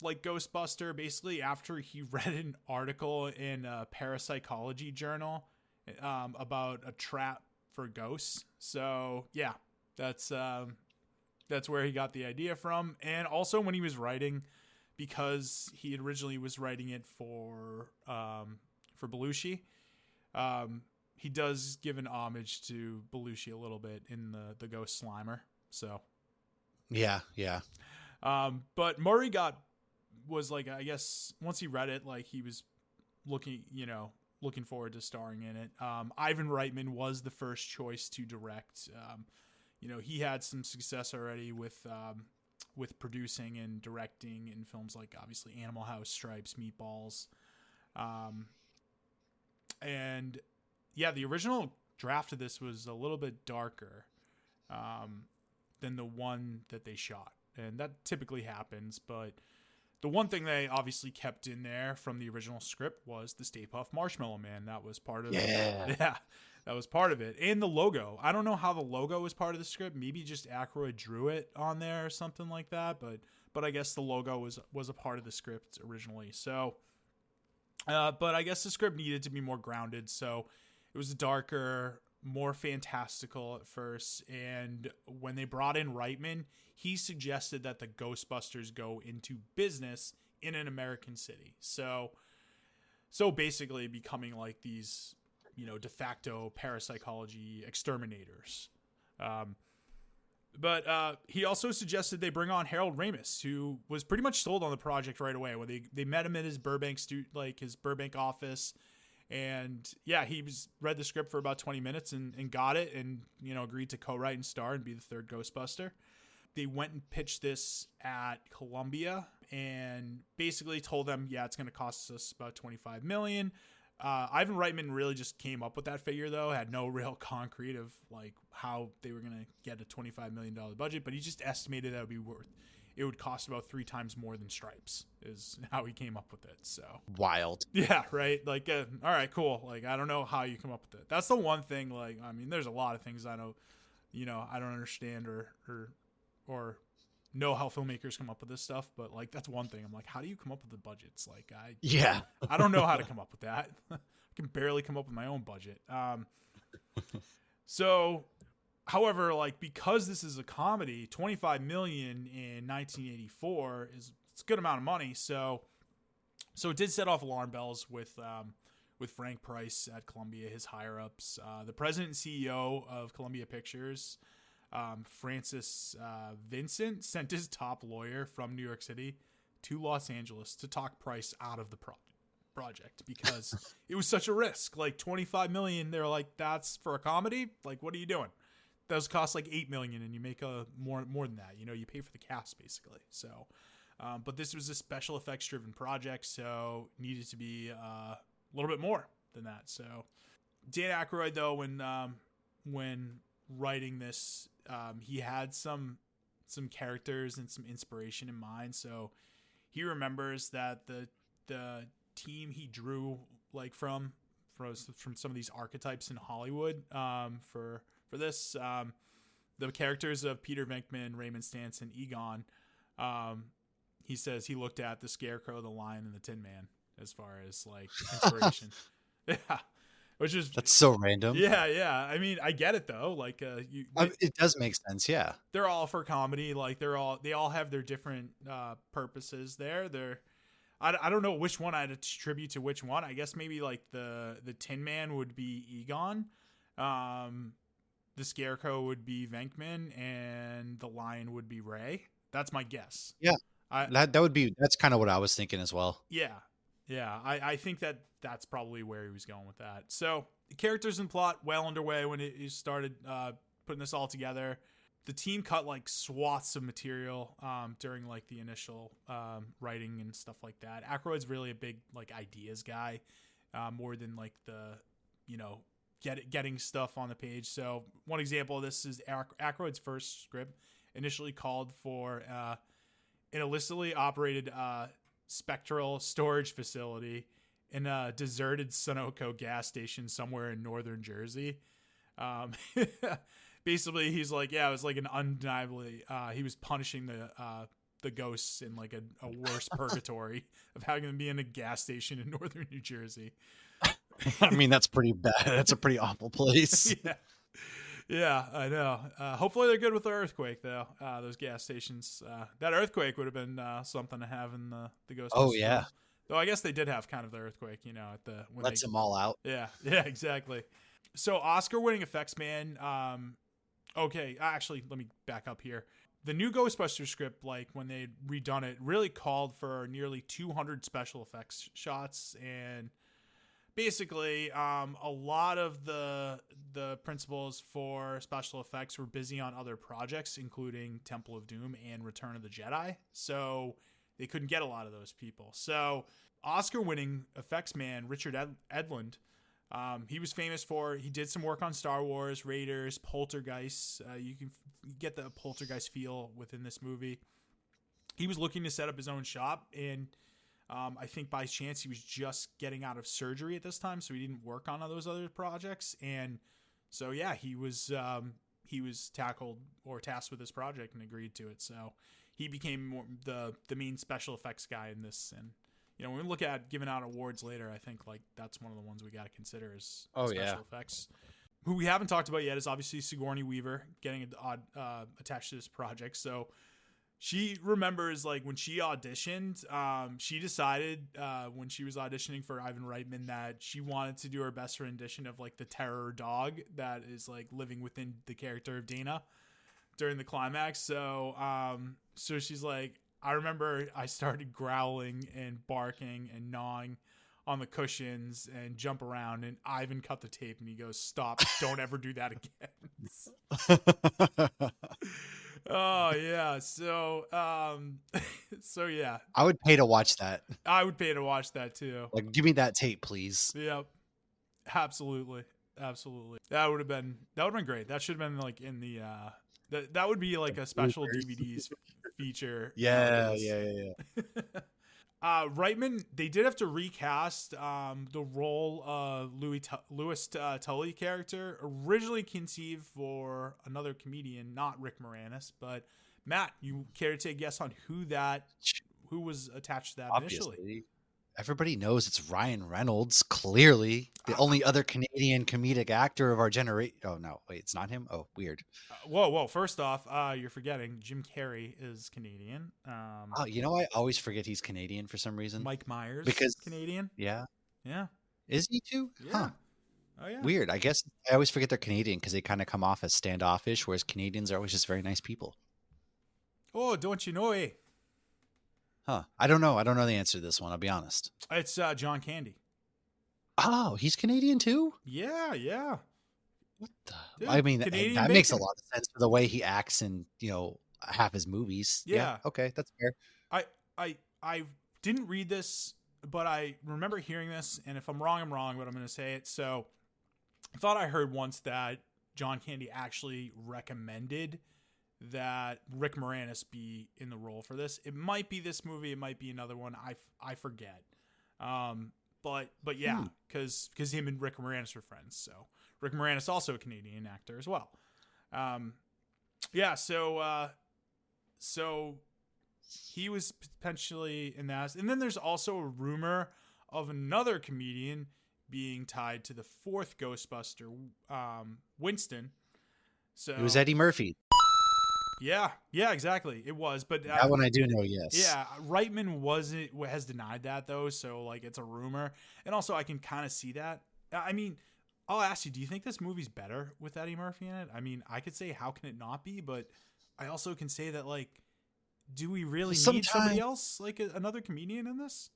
like Ghostbuster basically after he read an article in a parapsychology journal about a trap for ghosts. So yeah, that's where he got the idea from. And also when he was writing, because he had originally was writing it for Belushi, he does give an homage to Belushi a little bit in the Ghost Slimer. So yeah. But Murray was like, I guess once he read it, like he was looking forward to starring in it. Ivan Reitman was the first choice to direct. He had some success already with producing and directing in films like obviously Animal House, Stripes, Meatballs. And yeah, the original draft of this was a little bit darker than the one that they shot. And that typically happens, but the one thing they obviously kept in there from the original script was the Stay Puft Marshmallow Man. That was part of that was part of it. And the logo. I don't know how the logo was part of the script. Maybe just Akroyd drew it on there or something like that, but I guess the logo was a part of the script originally. So but I guess the script needed to be more grounded, so it was darker, more fantastical at first. And when they brought in Reitman, he suggested that the Ghostbusters go into business in an American city. So basically becoming like these, de facto parapsychology exterminators. But he also suggested they bring on Harold Ramis, who was pretty much sold on the project right away. When they met him at his Burbank his Burbank office. And yeah, he read the script for about 20 minutes and got it and, agreed to co-write and star and be the third Ghostbuster. They went and pitched this at Columbia and basically told them, yeah, it's going to cost us about $25 million. Ivan Reitman really just came up with that figure, though, had no real concrete of like how they were going to get a $25 million budget, but he just estimated that it would cost about 3 times more than Stripes is how he came up with it. So wild. Yeah. Right. Like, all right, cool. Like, I don't know how you come up with it. That's the one thing. Like, I mean, there's a lot of things I know, I don't understand or know how filmmakers come up with this stuff. But like, that's one thing. I'm like, how do you come up with the budgets? Like I don't know how to come up with that. I can barely come up with my own budget. So, however, like, because this is a comedy, $25 million in 1984 is a good amount of money. So it did set off alarm bells with Frank Price at Columbia, his higher ups, the president and CEO of Columbia Pictures, Francis Vincent, sent his top lawyer from New York City to Los Angeles to talk Price out of the project because it was such a risk. Like $25 million, they're like, that's for a comedy? Like, what are you doing? Those cost like $8 million, and you make more than that. You pay for the cast basically. So, but this was a special effects driven project, so needed to be a little bit more than that. So, Dan Akroyd, though, when writing this, he had some characters and some inspiration in mind. So he remembers that the team he drew like from some of these archetypes in Hollywood for this, the characters of Peter Venkman, Raymond Stanton, Egon, he says he looked at the Scarecrow, the Lion, and the Tin Man as far as like inspiration. Yeah, that's so random. Yeah. I mean, I get it though. Like, it does make sense. Yeah, they're all for comedy. Like, they all have their different purposes. I don't know which one I'd attribute to which one. I guess maybe like the Tin Man would be Egon. the Scarecrow would be Venkman and the Lion would be Ray. That's my guess. Yeah, that's kind of what I was thinking as well. Yeah. I think that's probably where he was going with that. So the characters and plot well underway when he started putting this all together. The team cut like swaths of material during like the initial writing and stuff like that. Akroyd's really a big like ideas guy, more than like the, getting stuff on the page. So one example of this is Akroyd's first script initially called for an illicitly operated spectral storage facility in a deserted Sunoco gas station somewhere in northern Jersey. Basically, he's like, it was like an undeniably, he was punishing the ghosts in like a worse purgatory of having them be in a gas station in northern New Jersey. I mean, that's pretty bad. That's a pretty awful place. Yeah, I know. Hopefully they're good with the earthquake, though. Those gas stations. That earthquake would have been something to have in the Ghostbusters. Oh, yeah. Film. Though I guess they did have kind of the earthquake, when lets them all out. Yeah, exactly. So Oscar-winning effects man. Okay, actually, let me back up here. The new Ghostbusters script, like when they redone it, really called for nearly 200 special effects shots, and basically, a lot of the principals for special effects were busy on other projects, including Temple of Doom and Return of the Jedi. So they couldn't get a lot of those people. So Oscar-winning effects man Richard Edlund, he was famous he did some work on Star Wars, Raiders, Poltergeist. You can get the Poltergeist feel within this movie. He was looking to set up his own shop, and I think by chance he was just getting out of surgery at this time, so he didn't work on those other projects. And so, yeah, he was tasked with this project and agreed to it. So he became the main special effects guy in this. And when we look at giving out awards later, I think like that's one of the ones we got to consider as special effects. Who we haven't talked about yet is obviously Sigourney Weaver getting attached to this project. So she remembers like when she auditioned, she decided when she was auditioning for Ivan Reitman that she wanted to do her best rendition of like the terror dog that is like living within the character of Dana during the climax. So she's like, I remember I started growling and barking and gnawing on the cushions and jump around, and Ivan cut the tape and he goes, "Stop, don't ever do that again." Oh yeah. So yeah. I would pay to watch that. I would pay to watch that too. Like, give me that tape, please. Yep. Absolutely. That would have been great. That should have been like in the that would be like a special DVDs feature. Yeah. Reitman, they did have to recast the role of Louis Tully character, originally conceived for another comedian, not Rick Moranis. But Matt, you care to take a guess on who was attached to that initially? Everybody knows it's Ryan Reynolds, clearly the only other Canadian comedic actor of our generation. Oh, no, wait, it's not him? Oh, weird. Whoa. First off, you're forgetting Jim Carrey is Canadian. I always forget he's Canadian for some reason. Mike Myers because Canadian. Yeah. Yeah. Is he too? Yeah. Huh. Oh, yeah. Weird. I guess I always forget they're Canadian because they kind of come off as standoffish, whereas Canadians are always just very nice people. Oh, don't you know, eh? Huh. I don't know. I don't know the answer to this one. I'll be honest. It's John Candy. Oh, he's Canadian too? Yeah. What the? Dude, I mean, Canadian that makes a lot of sense for the way he acts in, half his movies. Yeah. Okay, that's fair. I didn't read this, but I remember hearing this, and if I'm wrong, I'm wrong, but I'm going to say it. So I thought I heard once that John Candy actually recommended that Rick Moranis be in the role for this. It might be this movie, it might be another one. I forget. But yeah, because him and Rick Moranis were friends. So Rick Moranis also a Canadian actor as well. Yeah. So he was potentially in that, and then there's also a rumor of another comedian being tied to the fourth Ghostbuster, Winston. So it was Eddie Murphy. Yeah, exactly. It was, but that one I do know. Yes. Yeah, Reitman has denied that though, so like it's a rumor, and also I can kind of see that. I mean, I'll ask you, do you think this movie's better with Eddie Murphy in it? I mean, I could say, how can it not be? But I also can say that, like, do we really need somebody else, like another comedian in this?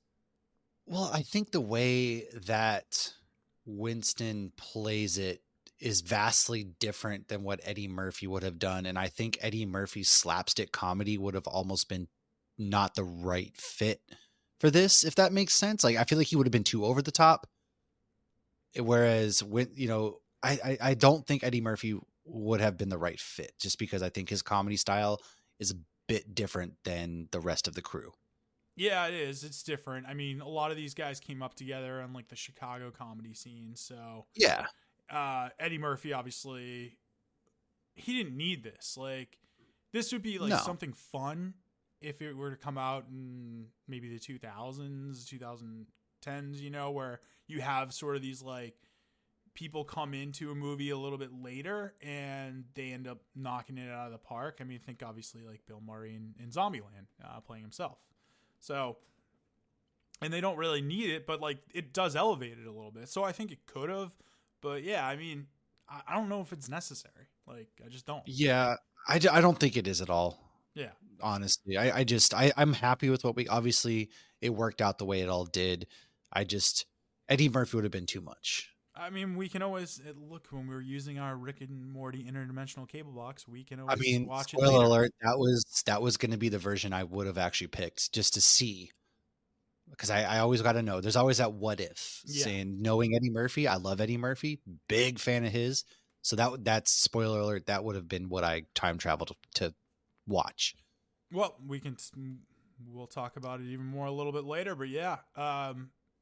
Well, I think the way that Winston plays it is vastly different than what Eddie Murphy would have done. And I think Eddie Murphy's slapstick comedy would have almost been not the right fit for this, if that makes sense. Like, I feel like he would have been too over the top. Whereas when, I don't think Eddie Murphy would have been the right fit, just because I think his comedy style is a bit different than the rest of the crew. Yeah, it is. It's different. I mean, a lot of these guys came up together on like the Chicago comedy scene. So yeah, Eddie Murphy, obviously, he didn't need this. Like, this would be like something fun if it were to come out in maybe the 2000s, 2010s, where you have sort of these like people come into a movie a little bit later and they end up knocking it out of the park. I mean, think obviously like Bill Murray in Zombieland playing himself. So, and they don't really need it, but like it does elevate it a little bit. So I think it could have, but yeah, I mean, I don't know if it's necessary. Like, I just don't. Yeah, I don't think it is at all. Yeah. Honestly, I'm happy with what obviously it worked out the way it all did. Eddie Murphy would have been too much. I mean, we can always look when we were using our Rick and Morty interdimensional cable box. We can always watch it. Spoiler alert! That was going to be the version I would have actually picked just to see, because I always got to know. There's always that what if saying, knowing Eddie Murphy, I love Eddie Murphy, big fan of his. So that's spoiler alert. That would have been what I time traveled to watch. Well, we'll talk about it even more a little bit later, but yeah,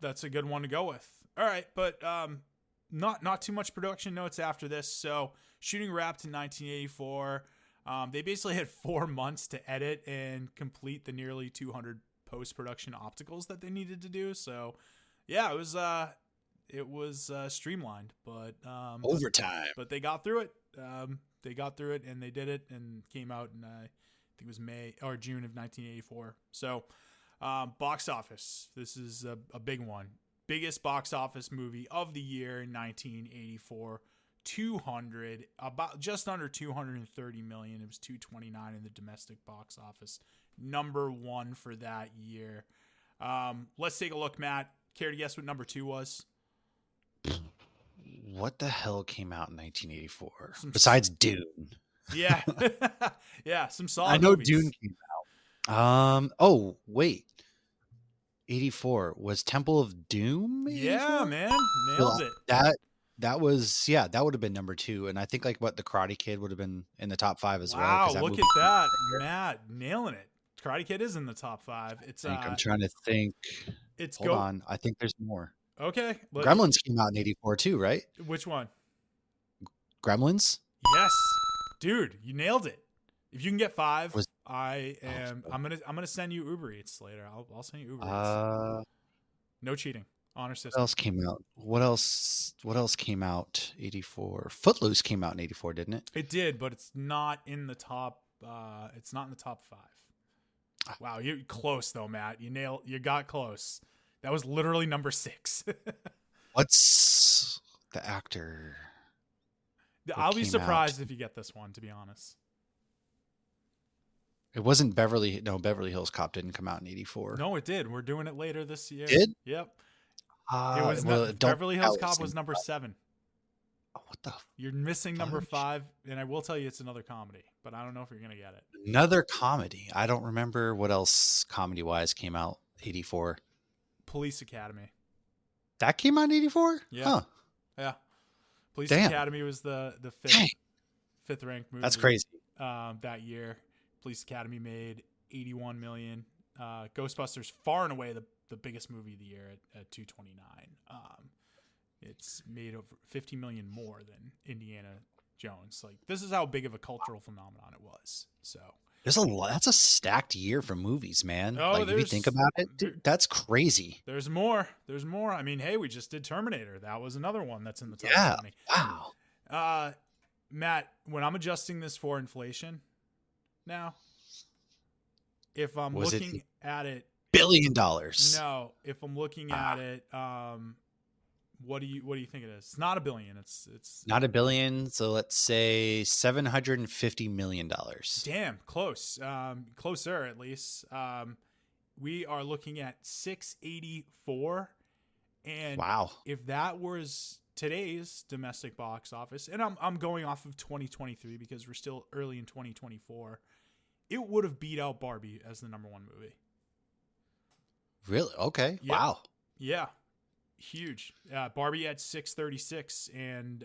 that's a good one to go with. All right, but not too much production notes after this. So shooting wrapped in 1984. They basically had 4 months to edit and complete the nearly 200 post-production opticals that they needed to do. So yeah, it was streamlined, but overtime. But they got through it. And they did it and came out in I think it was May or June of 1984. So box office. This is a big one. Biggest box office movie of the year in 1984, just under 230 million. It was 229 in the domestic box office. Number 1 for that year. Let's take a look, Matt. Care to guess what number 2 was? What the hell came out in 1984 besides Dune? Yeah, yeah, some solid. I know movies. Dune came out. Oh wait. 84 was Temple of Doom. 84? Yeah, man, nailed it. That would have been number 2, and I think like the Karate Kid would have been in the top 5 as well. Wow, look at that, Matt, nailing it. Karate Kid is in the top 5. I'm trying to think. Hold on, I think there's more. Okay, Gremlins came out in 84 too, right? Which one? Gremlins. Yes, dude, you nailed it. If you can get 5, I'm gonna send you Uber Eats later. I'll send you Uber Eats. No cheating. Honor system. What else came out? What else came out? 84. Footloose came out in 84, didn't it? It did, but it's not in the top. It's not in the top 5. Wow, you're close though, Matt. You got close. That was literally number 6. What's the actor? I'll be surprised if you get this one, to be honest. It wasn't Beverly Hills Cop didn't come out in 84. No, it did. We're doing it later this year. Did? Yep. It was Beverly Hills Cop was number 7. Oh, what the? You're missing number 5, and I will tell you it's another comedy, but I don't know if you're gonna get it. Another comedy. I don't remember what else comedy-wise came out 84. Police Academy. That came out in 84? Yeah. Huh. Yeah. Police Academy was the fifth ranked movie. That's crazy. That year. Police Academy made 81 million. Ghostbusters, far and away the biggest movie of the year at 229. It's made over 50 million more than Indiana Jones. Like, this is how big of a cultural phenomenon it was. So there's a lot. That's a stacked year for movies, man. Oh, like, if you think about it, dude, that's crazy. There's more. I mean, hey, we just did Terminator. That was another one that's in the top 20. Wow. Matt, when I'm adjusting this for inflation now, if I'm looking at it, $1 billion. No, if I'm looking at it What do you think it is? It's not a billion. It's Not a billion. So let's say $750 million. damn close. Closer at least. We are looking at 684. And Wow. if that was today's domestic box office, and I'm going off of 2023 because we're still early in 2024, it would have beat out Barbie as the number one movie. Really? Okay. Yeah. Wow. Yeah. Huge. Barbie at 636, and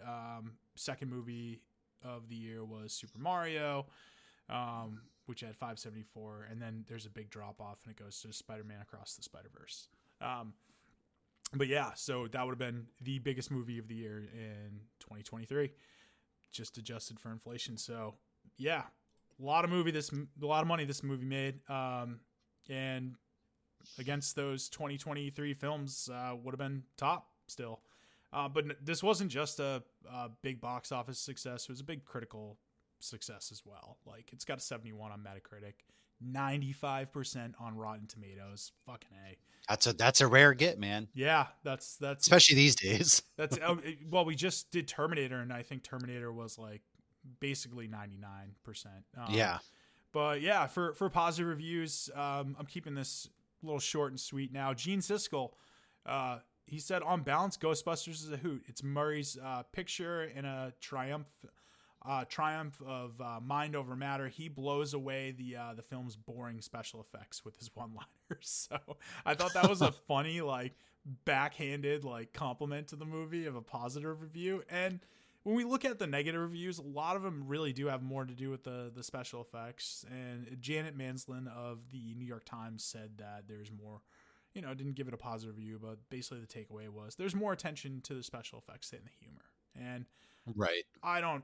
second movie of the year was Super Mario, which had 574, and then there's a big drop off, and it goes to Spider-Man Across the Spider-Verse. But yeah, so that would have been the biggest movie of the year in 2023, just adjusted for inflation. So yeah, a lot of money this movie made, and against those 2023 films would have been top still. But this wasn't just a big box office success. It was a big critical success as well. Like, it's got a 71 on Metacritic, 95% on Rotten Tomatoes. Fucking A. That's a rare get, man. Yeah, that's Especially these days. That's well, we just did Terminator, and I think Terminator was like basically 99%. Yeah. But yeah, for positive reviews, I'm keeping this a little short and sweet now. Gene Siskel, he said, on balance, Ghostbusters is a hoot. It's Murray's picture in a triumph of mind over matter. He blows away the film's boring special effects with his one-liners. So I thought that was a funny, like, backhanded, like, compliment to the movie of a positive review. And when we look at the negative reviews, a lot of them really do have more to do with the special effects. And Janet Manslin of the New York Times said that there's more, didn't give it a positive review, but basically the takeaway was there's more attention to the special effects than the humor. And Right. I don't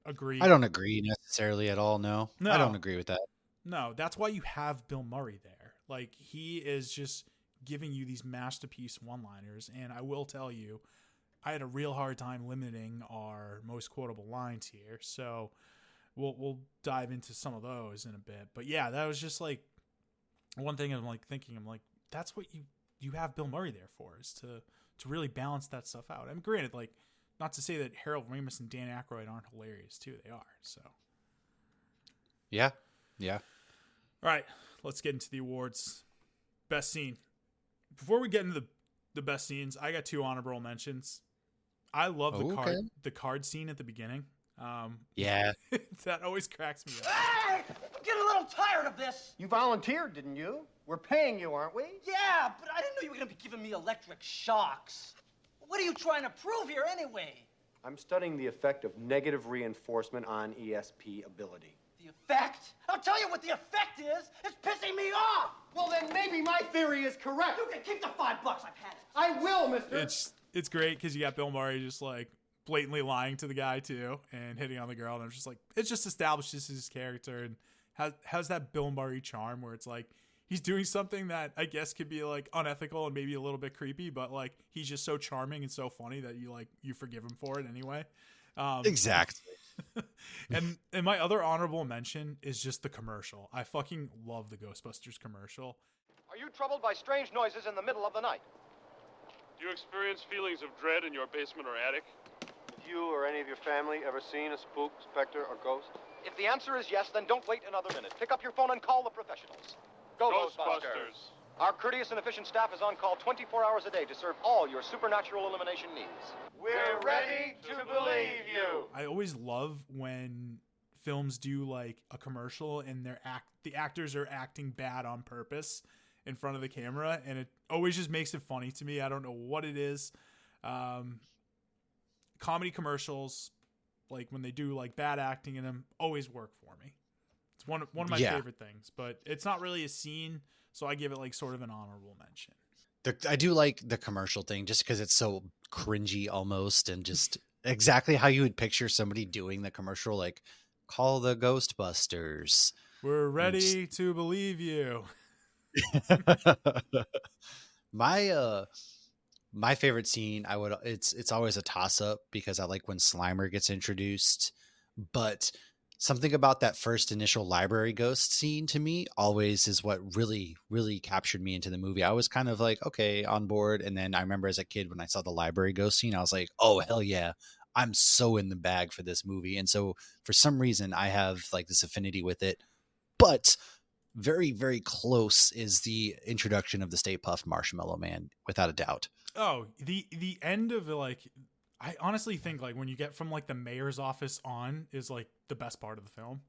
agree. I don't agree necessarily at all. No, No. I don't agree with that. No, that's why you have Bill Murray there. Like, he is just giving you these masterpiece one-liners. And I will tell you, I had a real hard time limiting our most quotable lines here. So we'll dive into some of those in a bit. But yeah, that was just like one thing I'm like thinking, that's what you have Bill Murray there for, is to really balance that stuff out. I mean, granted, like, not to say that Harold Ramis and Dan Akroyd aren't hilarious too. They are. So Yeah. Yeah. all right, let's get into the awards. Best scene. Before we get into the best scenes, I got two honorable mentions. I love the card scene at the beginning. Yeah. That always cracks me up. Hey! I'm getting a little tired of this. You volunteered, didn't you? We're paying you, aren't we? Yeah, but I didn't know you were going to be giving me electric shocks. What are you trying to prove here anyway? I'm studying the effect of negative reinforcement on ESP ability. The effect? I'll tell you what the effect is. It's pissing me off. Well, then maybe my theory is correct. You can keep the $5. I've had it. I will, mister. It's great because you got Bill Murray just like blatantly lying to the guy too and hitting on the girl, and I'm just like, it just establishes his character and has that Bill Murray charm where it's like he's doing something that I guess could be like unethical and maybe a little bit creepy, but like he's just so charming and so funny that you forgive him for it anyway. Exactly. And my other honorable mention is just the commercial. I fucking love the Ghostbusters commercial. Are you troubled by strange noises in the middle of the night? Do you experience feelings of dread in your basement or attic? Have you or any of your family ever seen a spook, specter, or ghost? If the answer is yes, then don't wait another minute. Pick up your phone and call the professionals. Go Ghostbusters. Our courteous and efficient staff is on call 24 hours a day to serve all your supernatural elimination needs. We're ready to believe you. I always love when films do like a commercial and the actors are acting bad on purpose in front of the camera, and it always just makes it funny to me. I don't know what it is. Comedy commercials, like when they do like bad acting in them, always work for me. It's one of my favorite things, but it's not really a scene, so I give it like sort of an honorable mention. I do like the commercial thing just because it's so cringy almost, and just exactly how you would picture somebody doing the commercial, like, call the Ghostbusters. We're ready to believe you. My favorite scene, it's always a toss up because I like when Slimer gets introduced, but something about that first initial library ghost scene to me always is what really, really captured me into the movie. I was kind of like, okay, on board. And then I remember as a kid, when I saw the library ghost scene, I was like, oh, hell yeah, I'm so in the bag for this movie. And so for some reason, I have like this affinity with it. But very, very close is the introduction of the Stay Puft Marshmallow Man, without a doubt. Oh, the end of like, I honestly think like when you get from like the mayor's office on is like the best part of the film.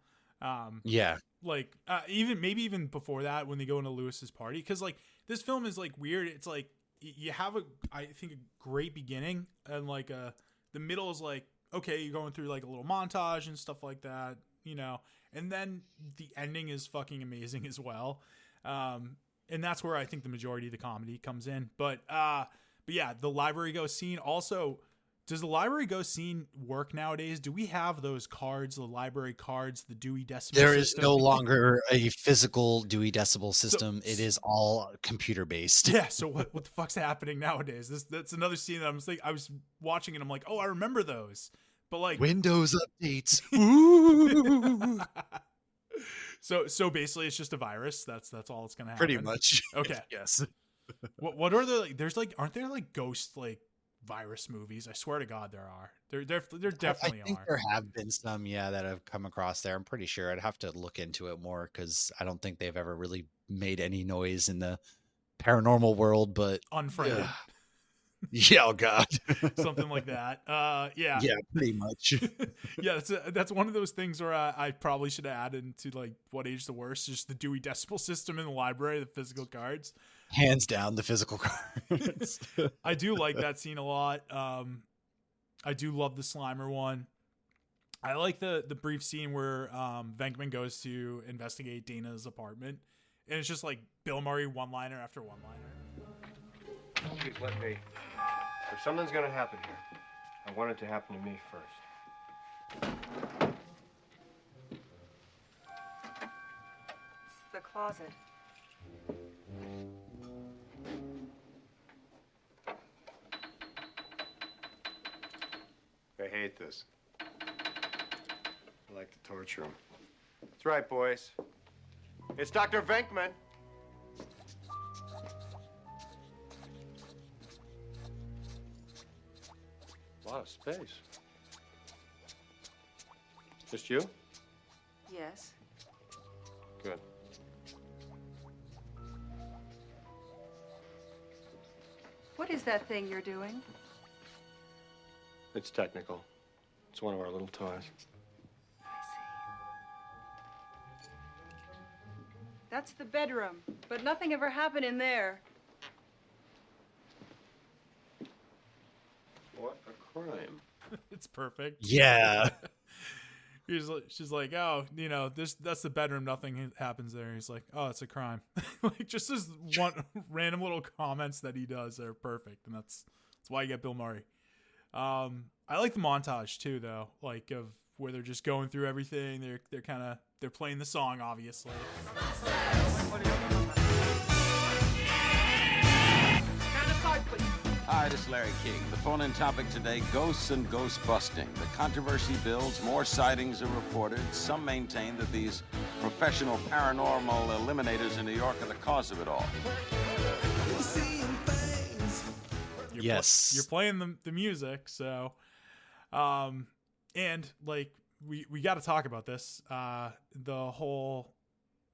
Yeah. Like even before that, when they go into Lewis's party, because like this film is like weird. It's like you have I think a great beginning, and like the middle is like, okay, you're going through like a little montage and stuff like that, you know, and then the ending is fucking amazing as well. And that's where I think the majority of the comedy comes in. But yeah, the library ghost scene also. Does the library ghost scene work nowadays? Do we have those cards, the library cards, the Dewey Decimal There System? is no longer a physical Dewey Decimal System. It is all computer based. Yeah. So what the fuck's happening nowadays? That's another scene that I was watching and I'm like, oh, I remember those. But like Windows updates. Ooh. So basically it's just a virus. That's all it's gonna happen. Pretty much. Okay. Yes. What are the like? There's like, aren't there like ghost like virus movies? I swear to God, there are. There definitely I think are. there have been some, that have come across there. I'm pretty sure. I'd have to look into it more because I don't think they've ever really made any noise in the paranormal world. But Unfriended. Yeah, oh God, something like that. Yeah, pretty much. Yeah, that's one of those things where I probably should have added to like what age the worst, just the Dewey Decimal System in the library, the physical cards. Hands down, the physical cards. I do like that scene a lot. I do love the Slimer one. I like the brief scene where Venkman goes to investigate Dana's apartment, and it's just like Bill Murray one-liner after one-liner. Please let me. If something's gonna happen here, I want it to happen to me first. It's the closet. I hate this. I like to torture him. That's right, boys. It's Dr. Venkman. A lot of space. Just you? Yes. Good. What is that thing you're doing? It's technical. It's one of our little toys. I see. That's the bedroom, but nothing ever happened in there. What a crime. It's perfect. Yeah. She's like, oh, that's the bedroom. Nothing happens there. He's like, oh, it's a crime. Like just this one random little comments that he does are perfect, and that's why you get Bill Murray. I like the montage too, though, like of where they're just going through everything. They're playing the song, obviously. Hi, this is Larry King. The phone-in topic today, ghosts and ghost busting. The controversy builds, more sightings are reported. Some maintain that these professional paranormal eliminators in New York are the cause of it all. Yes. You're playing the music, so and like we got to talk about this, the whole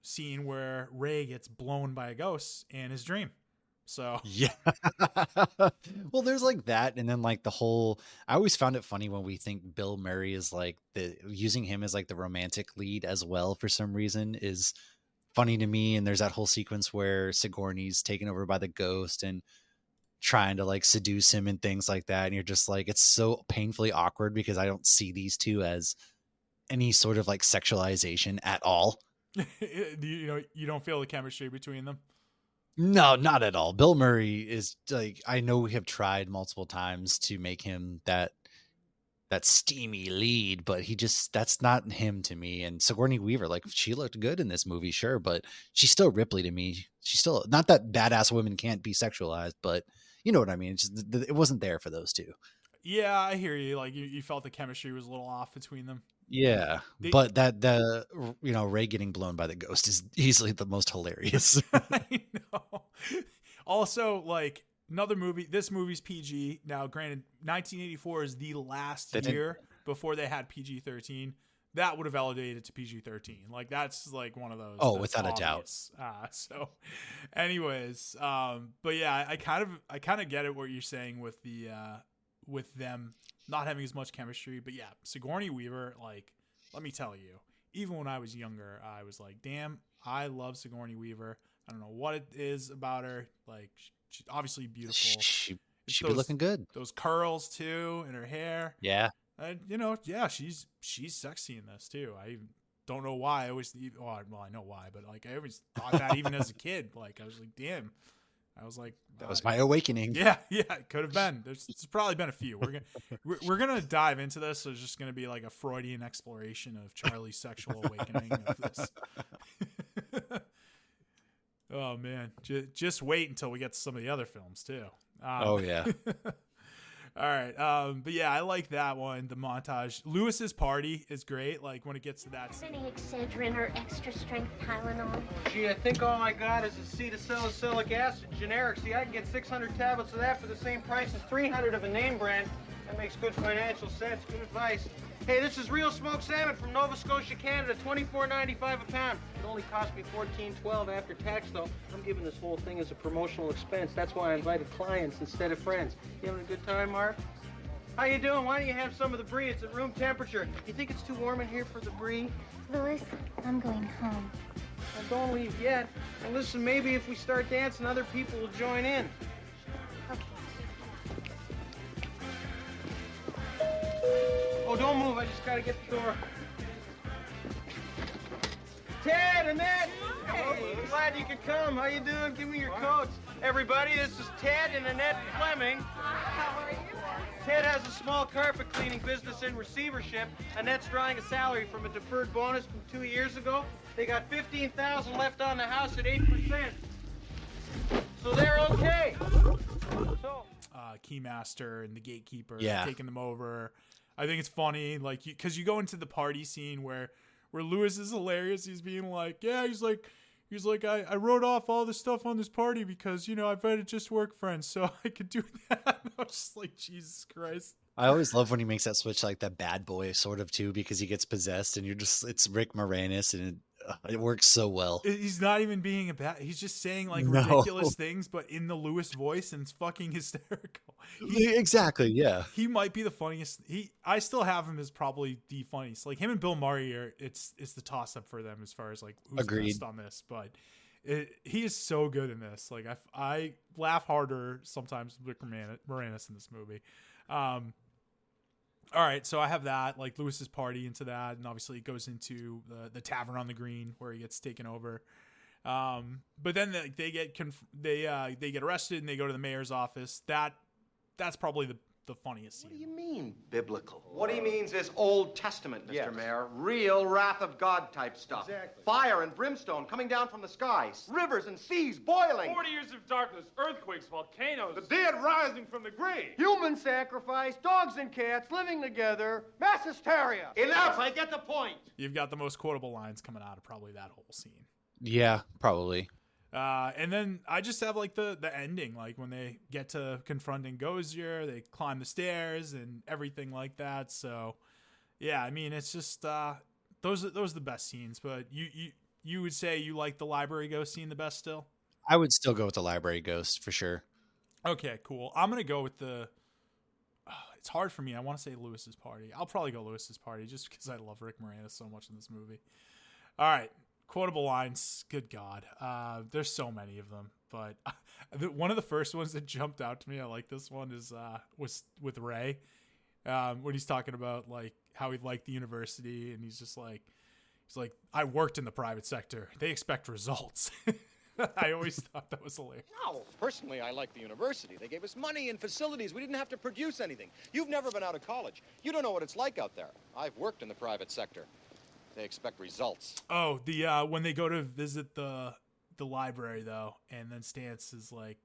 scene where Ray gets blown by a ghost in his dream. So yeah. Well, there's like that, and then like the whole, I always found it funny when we think Bill Murray is like using him as like the romantic lead as well for some reason is funny to me. And there's that whole sequence where Sigourney's taken over by the ghost and trying to like seduce him and things like that, and you're just like, it's so painfully awkward because I don't see these two as any sort of like sexualization at all. you don't feel the chemistry between them? No, not at all. Bill Murray is like, I know we have tried multiple times to make him that steamy lead, but that's not him to me. And Sigourney Weaver, like, she looked good in this movie, sure, but she's still Ripley to me. She's still, not that badass women can't be sexualized, but you know what I mean? It wasn't there for those two. Yeah, I hear you. Like you felt the chemistry was a little off between them. Yeah, but Ray getting blown by the ghost is easily the most hilarious. I know. Also, like another movie. This movie's PG. Now, granted, 1984 is the last year before they had PG-13. That would have elevated to PG-13. Like that's like one of those. Oh, without obvious. A doubt. So, anyways, but yeah, I kind of get it what you're saying with the with them not having as much chemistry. But yeah, Sigourney Weaver, like, let me tell you, even when I was younger, I was like, damn, I love Sigourney Weaver. I don't know what it is about her. Like, she's obviously beautiful. She be looking good. Those curls too, and her hair. Yeah. She's sexy in this too. I don't know why. I always, well, I know why, but like I always thought that even as a kid. Like I was like, damn. I was like, that was my awakening. Yeah, it could have been. There's probably been a few. We're gonna dive into this. So it's just gonna be like a Freudian exploration of Charlie's sexual awakening of this. Oh man, just wait until we get to some of the other films too. Oh yeah. All right. But yeah, I like that one. The montage. Lewis's party is great. Like when it gets to that. Any Excedrin or extra strength Tylenol? Gee, I think all I got is acetylsalicylic acid, generic. See, I can get 600 tablets of that for the same price as 300 of a name brand. That makes good financial sense. Good advice. Hey, this is real smoked salmon from Nova Scotia, Canada. $24.95 a pound. It only cost me $14.12 after tax, though. I'm giving this whole thing as a promotional expense. That's why I invited clients instead of friends. You having a good time, Mark? How you doing? Why don't you have some of the brie? It's at room temperature. You think it's too warm in here for the brie? Louis, I'm going home. Well, don't leave yet. And listen, maybe if we start dancing, other people will join in. Okay. Oh, don't move. I just gotta get the door. Ted, Annette! Hey, glad you could come. How you doing? Give me your coats. Everybody, this is Ted and Annette Fleming. How are you? Ted has a small carpet cleaning business in receivership. Annette's drawing a salary from a deferred bonus from 2 years ago. They got $15,000 left on the house at 8%. So they're okay. So Keymaster and the gatekeeper Yeah. taking them over. I think it's funny, like, because you go into the party scene where Lewis is hilarious. He's being like, yeah, he's like, I wrote off all the stuff on this party because, I invited just work friends, so I could do that. I was just like, Jesus Christ. I always love when he makes that switch, like that bad boy sort of too, because he gets possessed and it's Rick Moranis and it works so well. He's not even being he's just saying like No. ridiculous things, but in the Lewis voice, and it's fucking hysterical. Exactly. Yeah. He might be the funniest. I still have him as probably the funniest. Like him and Bill Murray it's the toss up for them as far as like who's the best on this. But he is so good in this. Like I laugh harder sometimes with Moranis in this movie. All right, so I have that, like Lewis's party into that, and obviously it goes into the tavern on the green where he gets taken over. But then they get arrested and they go to the mayor's office. That's probably the funniest scene. What do you mean, biblical? What he means is Old Testament, Mr. Mayor. Real wrath of God type stuff. Exactly. Fire and brimstone coming down from the skies. Rivers and seas boiling. 40 years of darkness, earthquakes, volcanoes. The dead rising from the grave. human sacrifice, dogs and cats living together, mass hysteria. Enough, I get the point. You've got the most quotable lines coming out of probably that whole scene. Yeah, probably. And then I just have like the ending, like when they get to confronting Gozier, they climb the stairs and everything like that. So yeah, I mean, it's just, those are the best scenes, but you would say you like the library ghost scene the best still? I would still go with the library ghost for sure. Okay, cool. I'm going to go with it's hard for me. I want to say Lewis's party. I'll probably go Lewis's party just because I love Rick Moranis so much in this movie. All right. Quotable lines, good God. There's so many of them, but one of the first ones that jumped out to me, I like this one, was with Ray, when he's talking about like how he liked the university, and he's like, I worked in the private sector. They expect results. I always thought that was hilarious. No, personally, I like the university. They gave us money and facilities. We didn't have to produce anything. You've never been out of college. You don't know what it's like out there. I've worked in the private sector. They expect results. Oh, when they go to visit the library though, and then Stantz is like,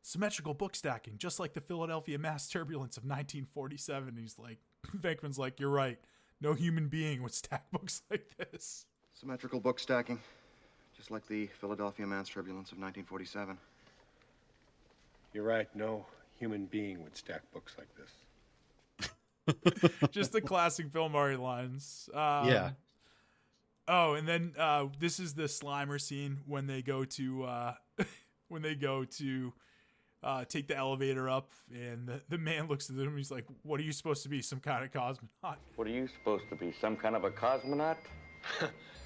symmetrical book stacking, just like the Philadelphia mass turbulence of 1947. And he's like, Venkman's like, you're right. No human being would stack books like this. Symmetrical book stacking, just like the Philadelphia mass turbulence of 1947. You're right. No human being would stack books like this. Just the classic Bill Murray lines. Yeah. Oh, and then this is the Slimer scene when they go to take the elevator up, and the man looks at them. He's like, "What are you supposed to be? Some kind of cosmonaut?" What are you supposed to be? Some kind of a cosmonaut?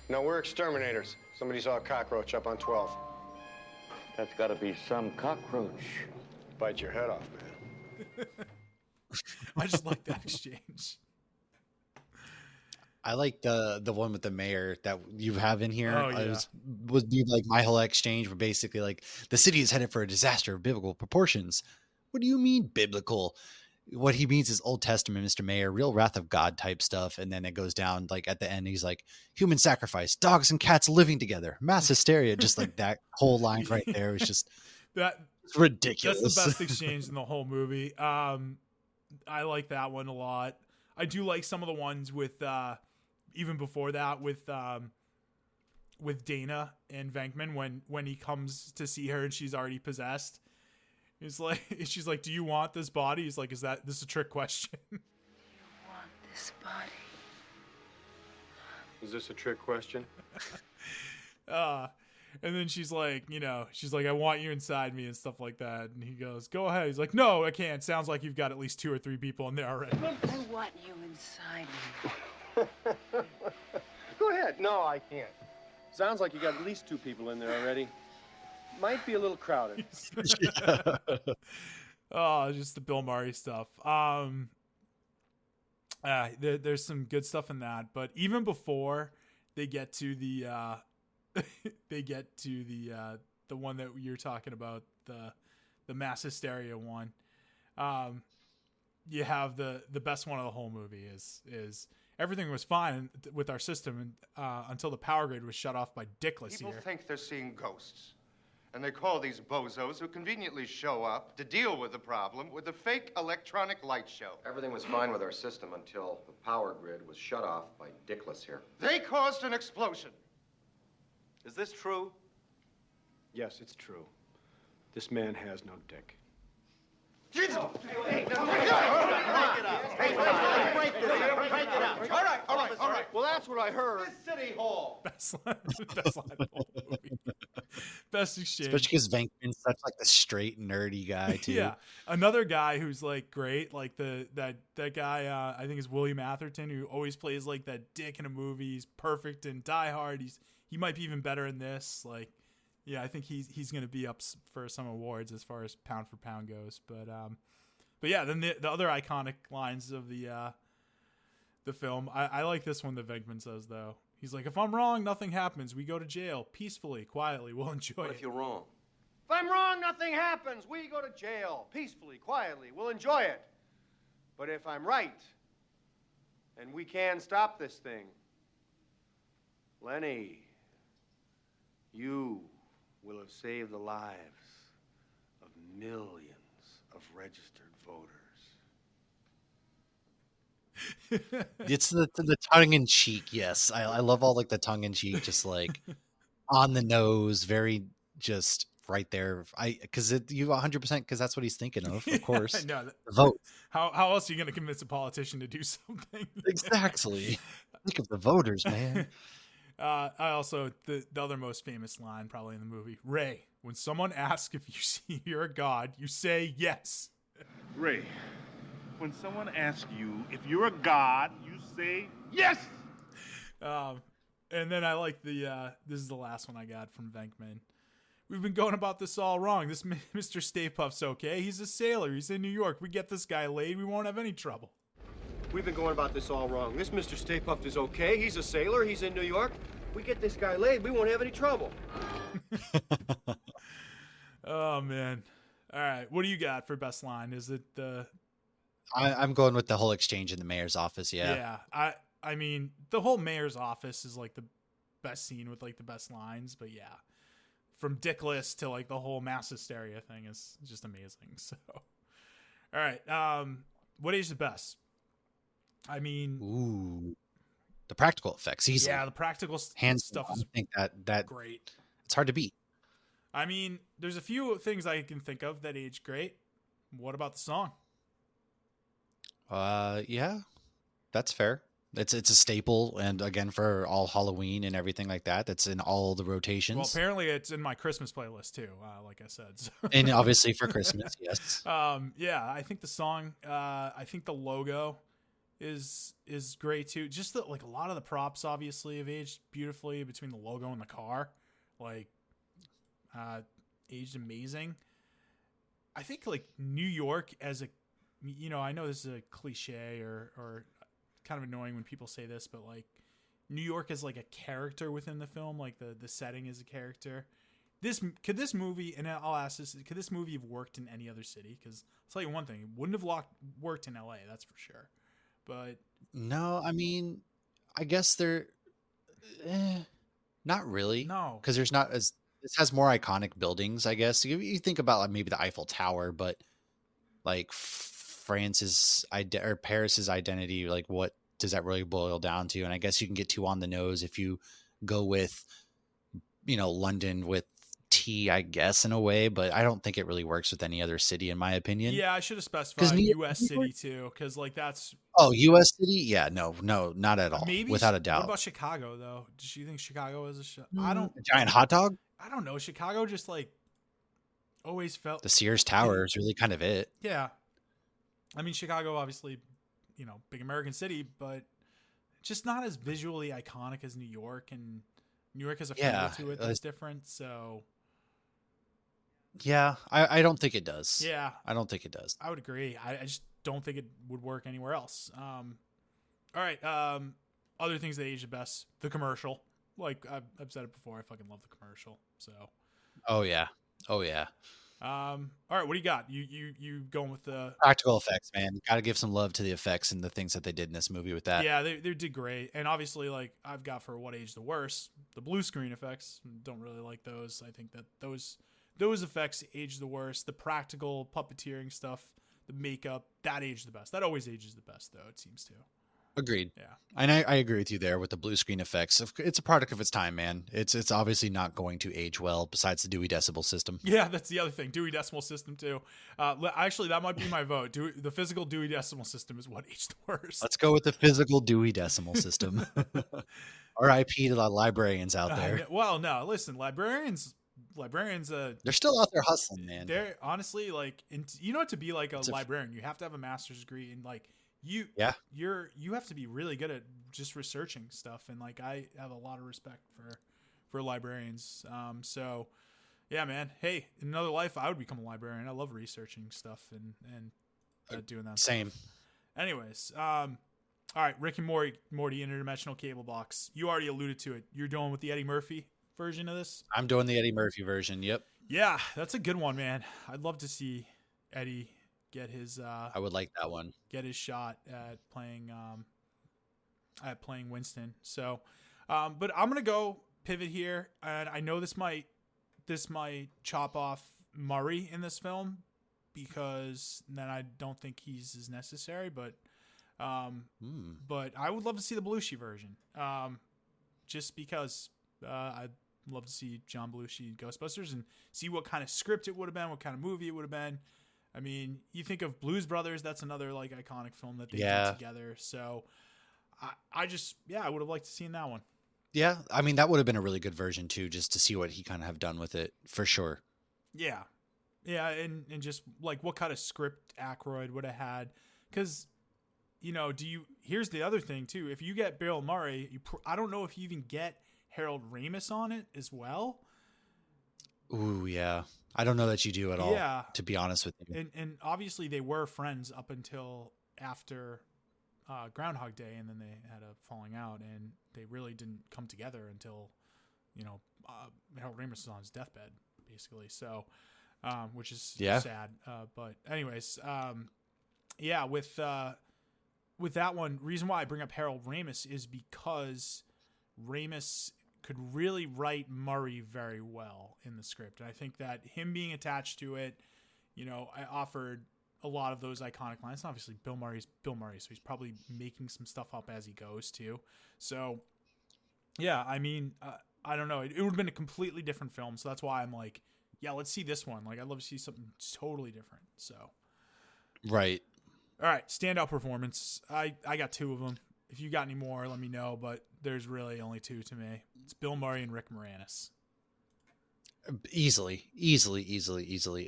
No, we're exterminators. Somebody saw a cockroach up on 12. That's got to be some cockroach. Bite your head off, man. I just like that exchange. I like the one with the mayor that you have in here. Oh, yeah. It would be like my whole exchange where basically like the city is headed for a disaster of biblical proportions. What do you mean biblical? What he means is Old Testament, Mr. Mayor, real wrath of God type stuff. And then it goes down like at the end, he's like human sacrifice, dogs and cats living together, mass hysteria. Just like that whole line right there was just It's ridiculous. That's the best exchange in the whole movie. I like that one a lot. I do like some of the ones with even before that with Dana and Venkman when he comes to see her and she's already possessed. He's like, she's like, "Do you want this body?" He's like, "This a trick question?" Want this body? Is this a trick question? And then she's like, "I want you inside me," and stuff like that. And he goes, "Go ahead." He's like, "No, I can't. Sounds like you've got at least 2 or 3 people in there already." I want you inside me. Go ahead. No, I can't. Sounds like you got at least 2 people in there already. Might be a little crowded. Oh, just the Bill Murray stuff. There's some good stuff in that, but even before they get to the the one that you're talking about, the mass hysteria one, you have the best one of the whole movie is everything was fine with our system until the power grid was shut off by Dickless People here. think they're seeing ghosts. And they call these bozos who conveniently show up to deal with the problem with a fake electronic light show. Everything was fine with our system until the power grid was shut off by Dickless here. They caused an explosion. Is this true? Yes, it's true. This man has no dick. Break it up. All right. Well, that's what I heard. This City Hall. Best line of the whole movie. Best exchange. Especially because Venkman's such like the straight nerdy guy too. Yeah, another guy who's like great, like that guy. I think is William Atherton, who always plays like that dick in a movie. He's perfect in Die Hard. He might be even better in this. Like, yeah, I think he's going to be up for some awards as far as pound for pound goes. But yeah, then the other iconic lines of the film. I like this one that Venkman says though. He's like, "If I'm wrong, nothing happens. We go to jail peacefully, quietly. We'll enjoy it." What if you're wrong? If I'm wrong, nothing happens. We go to jail peacefully, quietly. We'll enjoy it. But if I'm right, and we can stop this thing, Lenny, you will have saved the lives of millions of registered voters. It's the tongue in cheek. Yes, I love all like the tongue in cheek, just like on the nose, very just right there. Because you 100% because that's what he's thinking of course. No, the vote. How else are you going to convince a politician to do something? Exactly. Think of the voters, man. I also the other most famous line probably in the movie. Ray, when someone asks if you see you're a god, you say yes. Ray, when someone asks you if you're a god, you say yes. And then I like this is the last one I got from Venkman. We've been going about this all wrong. This Mr. Stay Puft's okay. He's a sailor. He's in New York. We get this guy laid. We won't have any trouble. We've been going about this all wrong. This Mr. Stay Puft is okay. He's a sailor. He's in New York. We get this guy laid. We won't have any trouble. Oh, man. All right. What do you got for best line? Is it the... I'm going with the whole exchange in the mayor's office. Yeah. Yeah. I mean, the whole mayor's office is like the best scene with like the best lines. But yeah, from Dickless to like the whole mass hysteria thing is just amazing. So, all right. What age is the best? I mean, ooh, the practical effects. Easily. Yeah, the practical hands stuff down, is I think that great. It's hard to beat. I mean, there's a few things I can think of that age great. What about the song? Yeah, that's fair. It's a staple, and again for all Halloween and everything like that. That's in all the rotations. Well, apparently it's in my Christmas playlist too. Like I said, so. And obviously for Christmas, yes. Yeah, I think the song. I think the logo is great too. Just like a lot of the props obviously have aged beautifully between the logo and the car. Like, aged amazing. I think like New York as a, I know this is a cliche or kind of annoying when people say this, but like New York is like a character within the film. Like the setting is a character. Could this movie, and I'll ask this, could this movie have worked in any other city? Because I'll tell you one thing, it wouldn't have worked in LA, that's for sure. But no, I mean, I guess they're not really. No, because there's not as, this has more iconic buildings, I guess. You think about like maybe the Eiffel Tower, but like Paris's identity, like what does that really boil down to? And I guess you can get too on the nose if you go with, London with T, I guess, in a way, but I don't think it really works with any other city, in my opinion. Yeah, I should have specified U.S. city too, because like that's. Oh, U.S. city? Yeah, no, not at all. Maybe without a doubt. What about Chicago though? Does you think Chicago is I don't. A giant hot dog? I don't know. Chicago just like always felt the Sears Tower is really kind of it. Yeah, I mean Chicago, obviously, big American city, but just not as visually iconic as New York, and New York has a feel to it that's different. So. Yeah, I don't think it does. Yeah. I don't think it does. I would agree. I just don't think it would work anywhere else. All right. Other things that age the best. The commercial. Like I've said it before. I fucking love the commercial. So. Oh yeah. All right. What do you got? You going with the practical effects, man. Got to give some love to the effects and the things that they did in this movie with that. Yeah, they did great. And obviously, like I've got for what age the worst, the blue screen effects. Don't really like those. I think that those effects age the worst. The practical puppeteering stuff, the makeup, that aged the best. That always ages the best, though, it seems to. Agreed. Yeah. And I agree with you there with the blue screen effects. It's a product of its time, man. It's obviously not going to age well besides the Dewey Decimal System. Yeah, that's the other thing. Dewey Decimal System, too. Actually, that might be my vote. The physical Dewey Decimal System is what aged the worst. Let's go with the physical Dewey Decimal System. R.I.P. to the librarians out there. Well, no, listen, librarians they're still out there hustling, man. They're honestly like, to be like a librarian, you have to have a master's degree, and like you have to be really good at just researching stuff, and like I have a lot of respect for librarians. So yeah, man. Hey, in another life, I would become a librarian. I love researching stuff and doing that. Same. Stuff. Anyways, all right, Rick and Morty Interdimensional Cable Box. You already alluded to it. You're going with the Eddie Murphy version of this? I'm doing the Eddie Murphy version. Yep. Yeah, that's a good one, man. I'd love to see Eddie get his I would like that one. Get his shot at playing Winston. So but I'm going to go pivot here, and I know this might chop off Murray in this film because then I don't think he's as necessary, but I would love to see the Belushi version. Just because I'd love to see John Belushi Ghostbusters and see what kind of script it would have been, what kind of movie it would have been. I mean, you think of Blues Brothers, that's another like iconic film that they did together. So I would have liked to see that one. Yeah, I mean, that would have been a really good version too, just to see what he kind of have done with it for sure. Yeah. Yeah, and just like what kind of script Akroyd would have had. Because, here's the other thing too. If you get Bill Murray, I don't know if you even get Harold Ramis on it as well. Ooh, yeah. I don't know that you do at all, to be honest with you. And obviously they were friends up until after Groundhog Day, and then they had a falling out, and they really didn't come together until, Harold Ramis was on his deathbed, basically. So, which is sad. But anyways, with that one, reason why I bring up Harold Ramis is because Ramis could really write Murray very well in the script. And I think that him being attached to it, I offered a lot of those iconic lines. And obviously, Bill Murray's Bill Murray, so he's probably making some stuff up as he goes too. So, yeah, I mean, I don't know. It would have been a completely different film. So that's why I'm like, yeah, let's see this one. Like, I'd love to see something totally different. So, Right. all right, standout performance. I got 2 of them. If you got any more, let me know. But there's really only 2 to me. It's Bill Murray and Rick Moranis. Easily.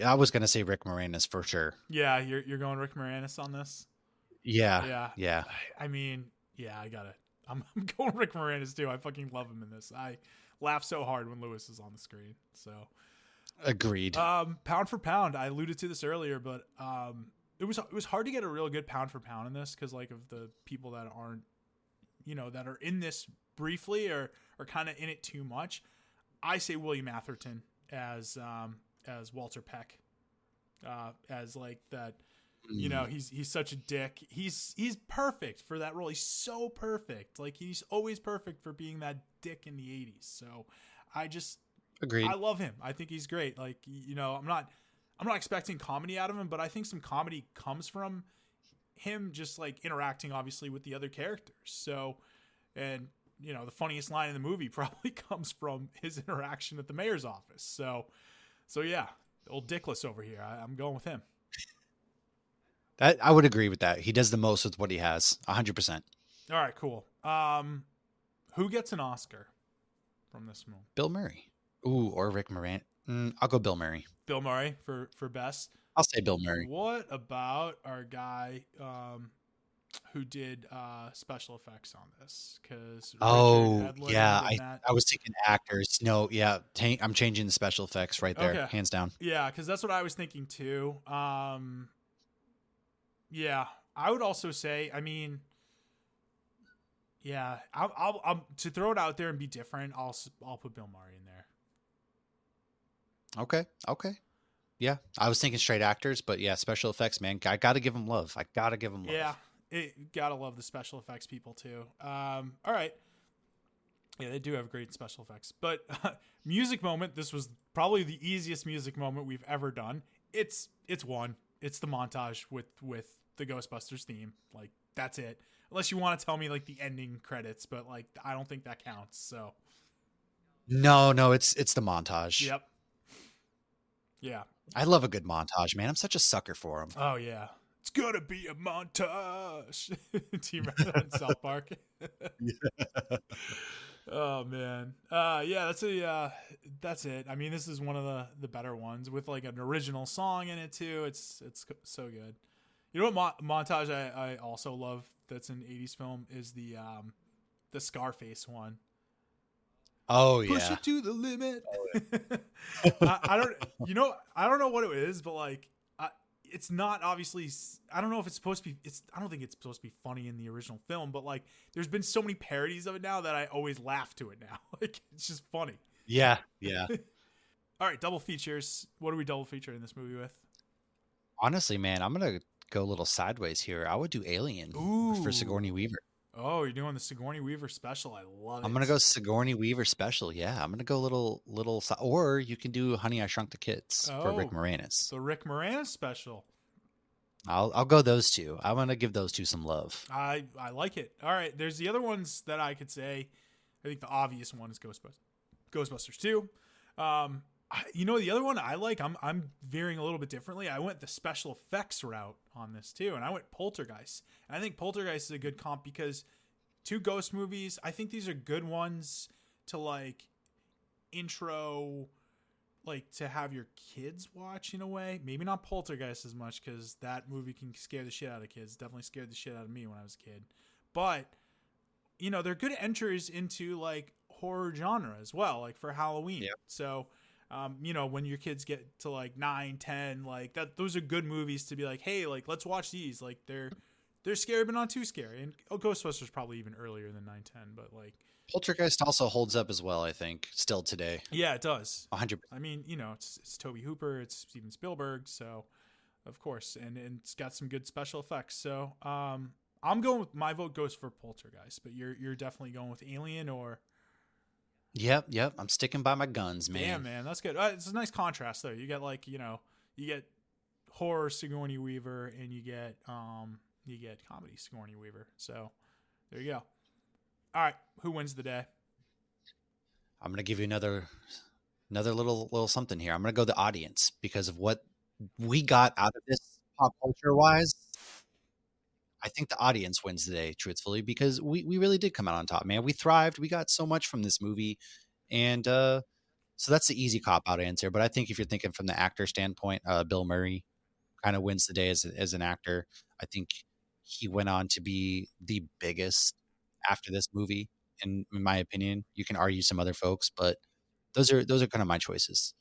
I was gonna say Rick Moranis for sure. Yeah, you're going Rick Moranis on this. Yeah. I mean, yeah, I'm going Rick Moranis too. I fucking love him in this. I laugh so hard when Lewis is on the screen. So, agreed. Pound for pound. I alluded to this earlier, but it was hard to get a real good pound for pound in this because like of the people that aren't, that are in this briefly or are kind of in it too much. I say William Atherton as Walter Peck, as like that. He's such a dick. He's perfect for that role. He's so perfect. Like he's always perfect for being that dick in the 80s. So I just agreed. I love him. I think he's great. Like I'm not expecting comedy out of him, but I think some comedy comes from him just like interacting obviously with the other characters. So, and the funniest line in the movie probably comes from his interaction at the mayor's office. So yeah, old Dickless over here. I'm going with him. That I would agree with that. He does the most with what he has. 100%. All right, cool. Who gets an Oscar from this movie? Bill Murray. Ooh, or Rick Moranis. I'll go Bill Murray. Bill Murray for best. I'll say Bill Murray. What about our guy who did special effects on this? Because I was thinking actors. No, yeah, I'm changing the special effects right there, hands down. Yeah, because that's what I was thinking too. Yeah, I would also say. I mean, yeah, I'll to throw it out there and be different. I'll put Bill Murray in there. Okay. Yeah, I was thinking straight actors, but yeah, special effects, man. I got to give them love. Yeah, gotta love the special effects people too. All right. Yeah, they do have great special effects. But music moment, this was probably the easiest music moment we've ever done. It's one. It's the montage with the Ghostbusters theme. Like, that's it. Unless you want to tell me, like, the ending credits, but, like, I don't think that counts, so. No, it's the montage. Yep. Yeah. I love a good montage, man. I'm such a sucker for them. Oh, yeah. It's gonna be a montage. Do you remember that in South Park? Yeah. Oh man. Yeah, that's it. I mean, this is one of the better ones with like an original song in it too. It's so good. You know what montage I also love that's an 80s film is the Scarface one. Oh yeah. Push it to the limit. Oh, yeah. I don't know what it is, but like it's not obviously. I don't know if it's supposed to be. I don't think it's supposed to be funny in the original film, but like, there's been so many parodies of it now that I always laugh to it now. Like, it's just funny. Yeah. All right, double features. What are we double featuring this movie with? Honestly, man, I'm gonna go a little sideways here. I would do Alien for Sigourney Weaver. Oh, you're doing the Sigourney Weaver special. I love it. I'm gonna go Sigourney Weaver special. Yeah, I'm gonna go little, or you can do Honey, I Shrunk the Kids for Rick Moranis. The Rick Moranis special. I'll go those two. I want to give those two some love. I like it. All right, there's the other ones that I could say. I think the obvious one is Ghostbusters 2. The other one I like. I'm veering a little bit differently. I went the special effects route on this too, and I went Poltergeist. And I think Poltergeist is a good comp because 2 ghost movies. I think these are good ones to like intro, like to have your kids watch in a way. Maybe not Poltergeist as much because that movie can scare the shit out of kids. Definitely scared the shit out of me when I was a kid. But they're good entries into like horror genre as well, like for Halloween. Yep. So. When your kids get to like 9, 10, like that, those are good movies to be like, hey, like, let's watch these. Like they're scary, but not too scary. And Ghostbusters probably even earlier than 9, 10, but like Poltergeist also holds up as well, I think, still today. Yeah, it does. 100%. I mean, it's Tobe Hooper, it's Steven Spielberg. So of course, and it's got some good special effects. So, I'm going with my vote goes for Poltergeist, but you're definitely going with Alien or. Yep. I'm sticking by my guns, man. Damn, man, that's good. It's a nice contrast though. You get you get horror Sigourney Weaver, and you get comedy Sigourney Weaver. So there you go. All right, who wins the day? I'm gonna give you another little something here. I'm gonna go the audience because of what we got out of this pop culture wise. I think the audience wins the day, truthfully, because we really did come out on top, man. We thrived. We got so much from this movie. And so that's the easy cop-out answer. But I think if you're thinking from the actor standpoint, Bill Murray kind of wins the day as an actor. I think he went on to be the biggest after this movie, in my opinion. You can argue some other folks, but those are kind of my choices.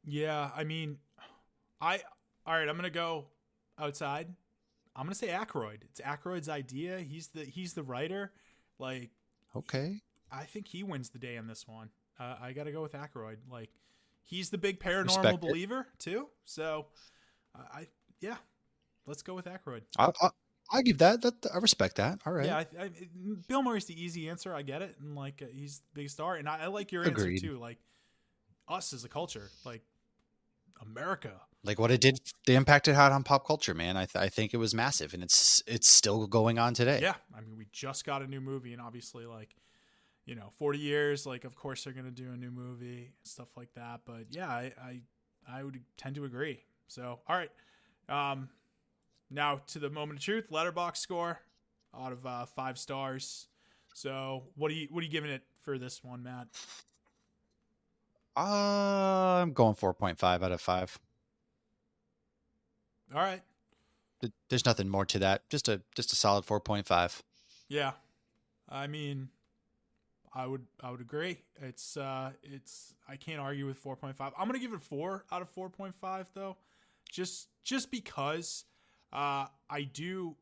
Yeah, I mean, all right, I'm going to go outside. I'm gonna say Akroyd. It's Akroyd's idea. He's the writer. Like, okay, I think he wins the day on this one. I got to go with Akroyd. Like, he's the big paranormal believer too. So, let's go with Akroyd. I give that. I respect that. All right. Yeah, Bill Murray's the easy answer. I get it, and like he's the big star. And I like your Agreed. answer too. Like, us as a culture, like America. Like what it did, the impact it had on pop culture, man. I think it was massive, and it's still going on today. Yeah, I mean, we just got a new movie, and obviously, 40 years, like, of course they're gonna do a new movie and stuff like that. But yeah, I would tend to agree. So, all right, now to the moment of truth. Letterboxd score out of 5 stars. So, what are you giving it for this one, Matt? I'm going 4.5 out of 5. All right. There's nothing more to that. Just a solid 4.5. Yeah. I mean, I would agree. It's I can't argue with 4.5. I'm going to give it 4 out of 4.5 though. Just because I do,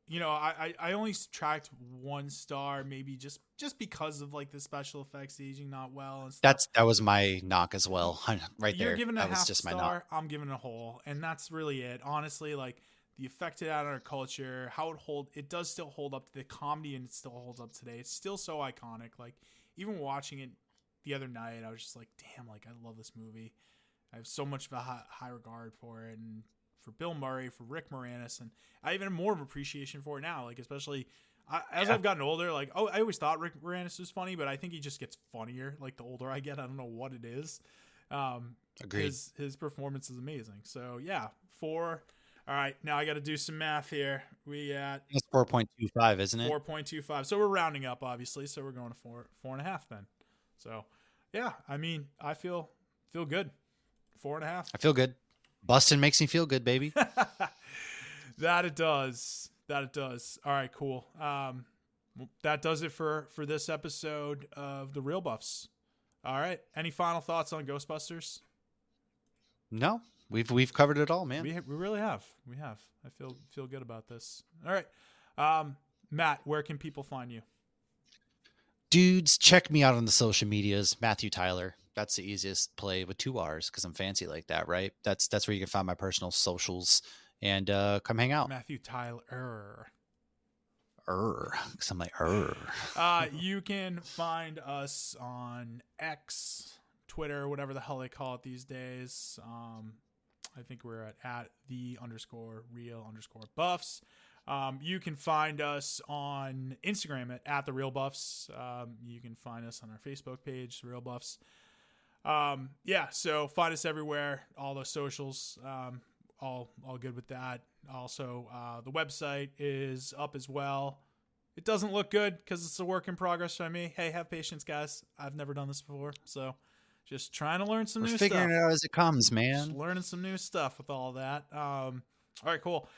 I only subtract 1 star, maybe just because of like the special effects aging not well and stuff. That was my knock as well. Right there. You're giving it a that was half just star. My knock. I'm giving it a whole, and that's really it. Honestly, like the effect it had on our culture, how it does still hold up to the comedy, and it still holds up today. It's still so iconic. Like even watching it the other night, I was just like, damn, like I love this movie. I have so much of a high regard for it, and for Bill Murray, for Rick Moranis, and I even more of appreciation for it now. Like especially as I've gotten older, like I always thought Rick Moranis was funny, but I think he just gets funnier like the older I get. I don't know what it is. Agreed. His performance is amazing. So yeah, 4. All right, now I got to do some math here. We at it's 4.25, isn't it? 4.25. So we're rounding up, obviously. So we're going to 4.5 then. So yeah, I mean, I feel good. 4.5. I feel good. Bustin makes me feel good, baby. That it does. All right, cool. That does it for this episode of The Real Buffs. All right. Any final thoughts on Ghostbusters? No, we've covered it all, man. We really have. We have. I feel good about this. All right. Matt, where can people find you? Dudes, check me out on the social medias. Matthew Tyler. That's the easiest play with 2 R's because I'm fancy like that, right? That's where you can find my personal socials and come hang out. Matthew Tyler. Because I'm like, You can find us on X, Twitter, whatever the hell they call it these days. I think we're at @the_real_buffs. You can find us on Instagram at the Real Buffs. You can find us on our Facebook page, The Real Buffs. So find us everywhere, all the socials, all good with that. Also, the website is up as well. It doesn't look good because it's a work in progress for me. Hey, have patience, guys. I've never done this before, so just trying to learn some new stuff. Figuring it out as it comes, man. Just learning some new stuff with all that. All right, cool.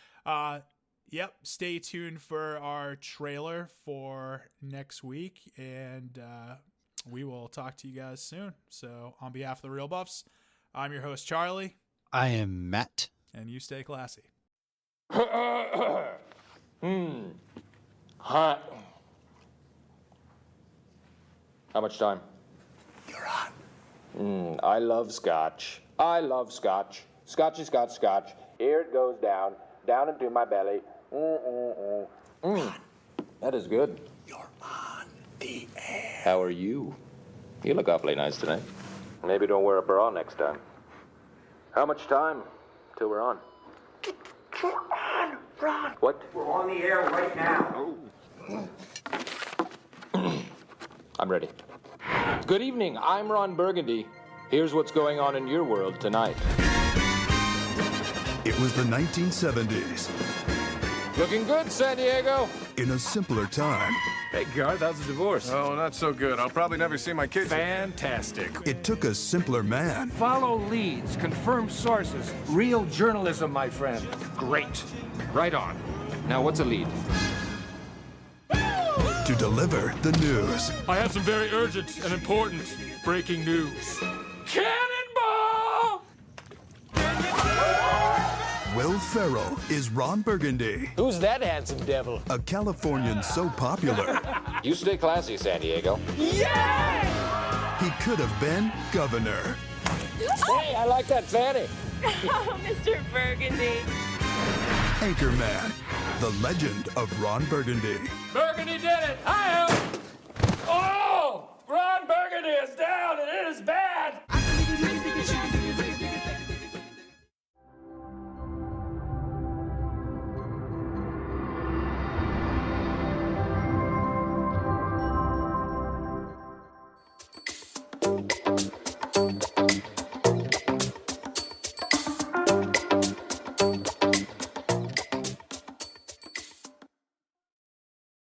Stay tuned for our trailer for next week, and we will talk to you guys soon. So on behalf of the Real Buffs, I'm your host, Charlie. I am Matt. And you stay classy. Hot. How much time? You're hot. I love scotch. I love scotch. Scotchy, scotch, scotch. Here it goes down into my belly. That is good. You're on the air. How are you? You look awfully nice tonight. Maybe don't wear a bra next time. How much time till we're on? We're on, Ron. What? We're on the air right now. I'm ready. Good evening, I'm Ron Burgundy. Here's what's going on in your world tonight. It was the 1970s. Looking good, San Diego. In a simpler time. Hey, Garth, how's the divorce? Oh, not so good. I'll probably never see my kids. Fantastic. It took a simpler man. Follow leads, confirm sources. Real journalism, my friend. Great. Right on. Now, what's a lead? To deliver the news. I have some very urgent and important breaking news. Cannonball! Will Ferrell is Ron Burgundy. Who's that handsome devil? A Californian so popular. You stay classy, San Diego. Yeah! He could have been governor. Hey, I like that fanny. Oh, Mr. Burgundy. Anchorman, the legend of Ron Burgundy. Burgundy did it! Hi-ho! Oh! Ron Burgundy is down and it is bad!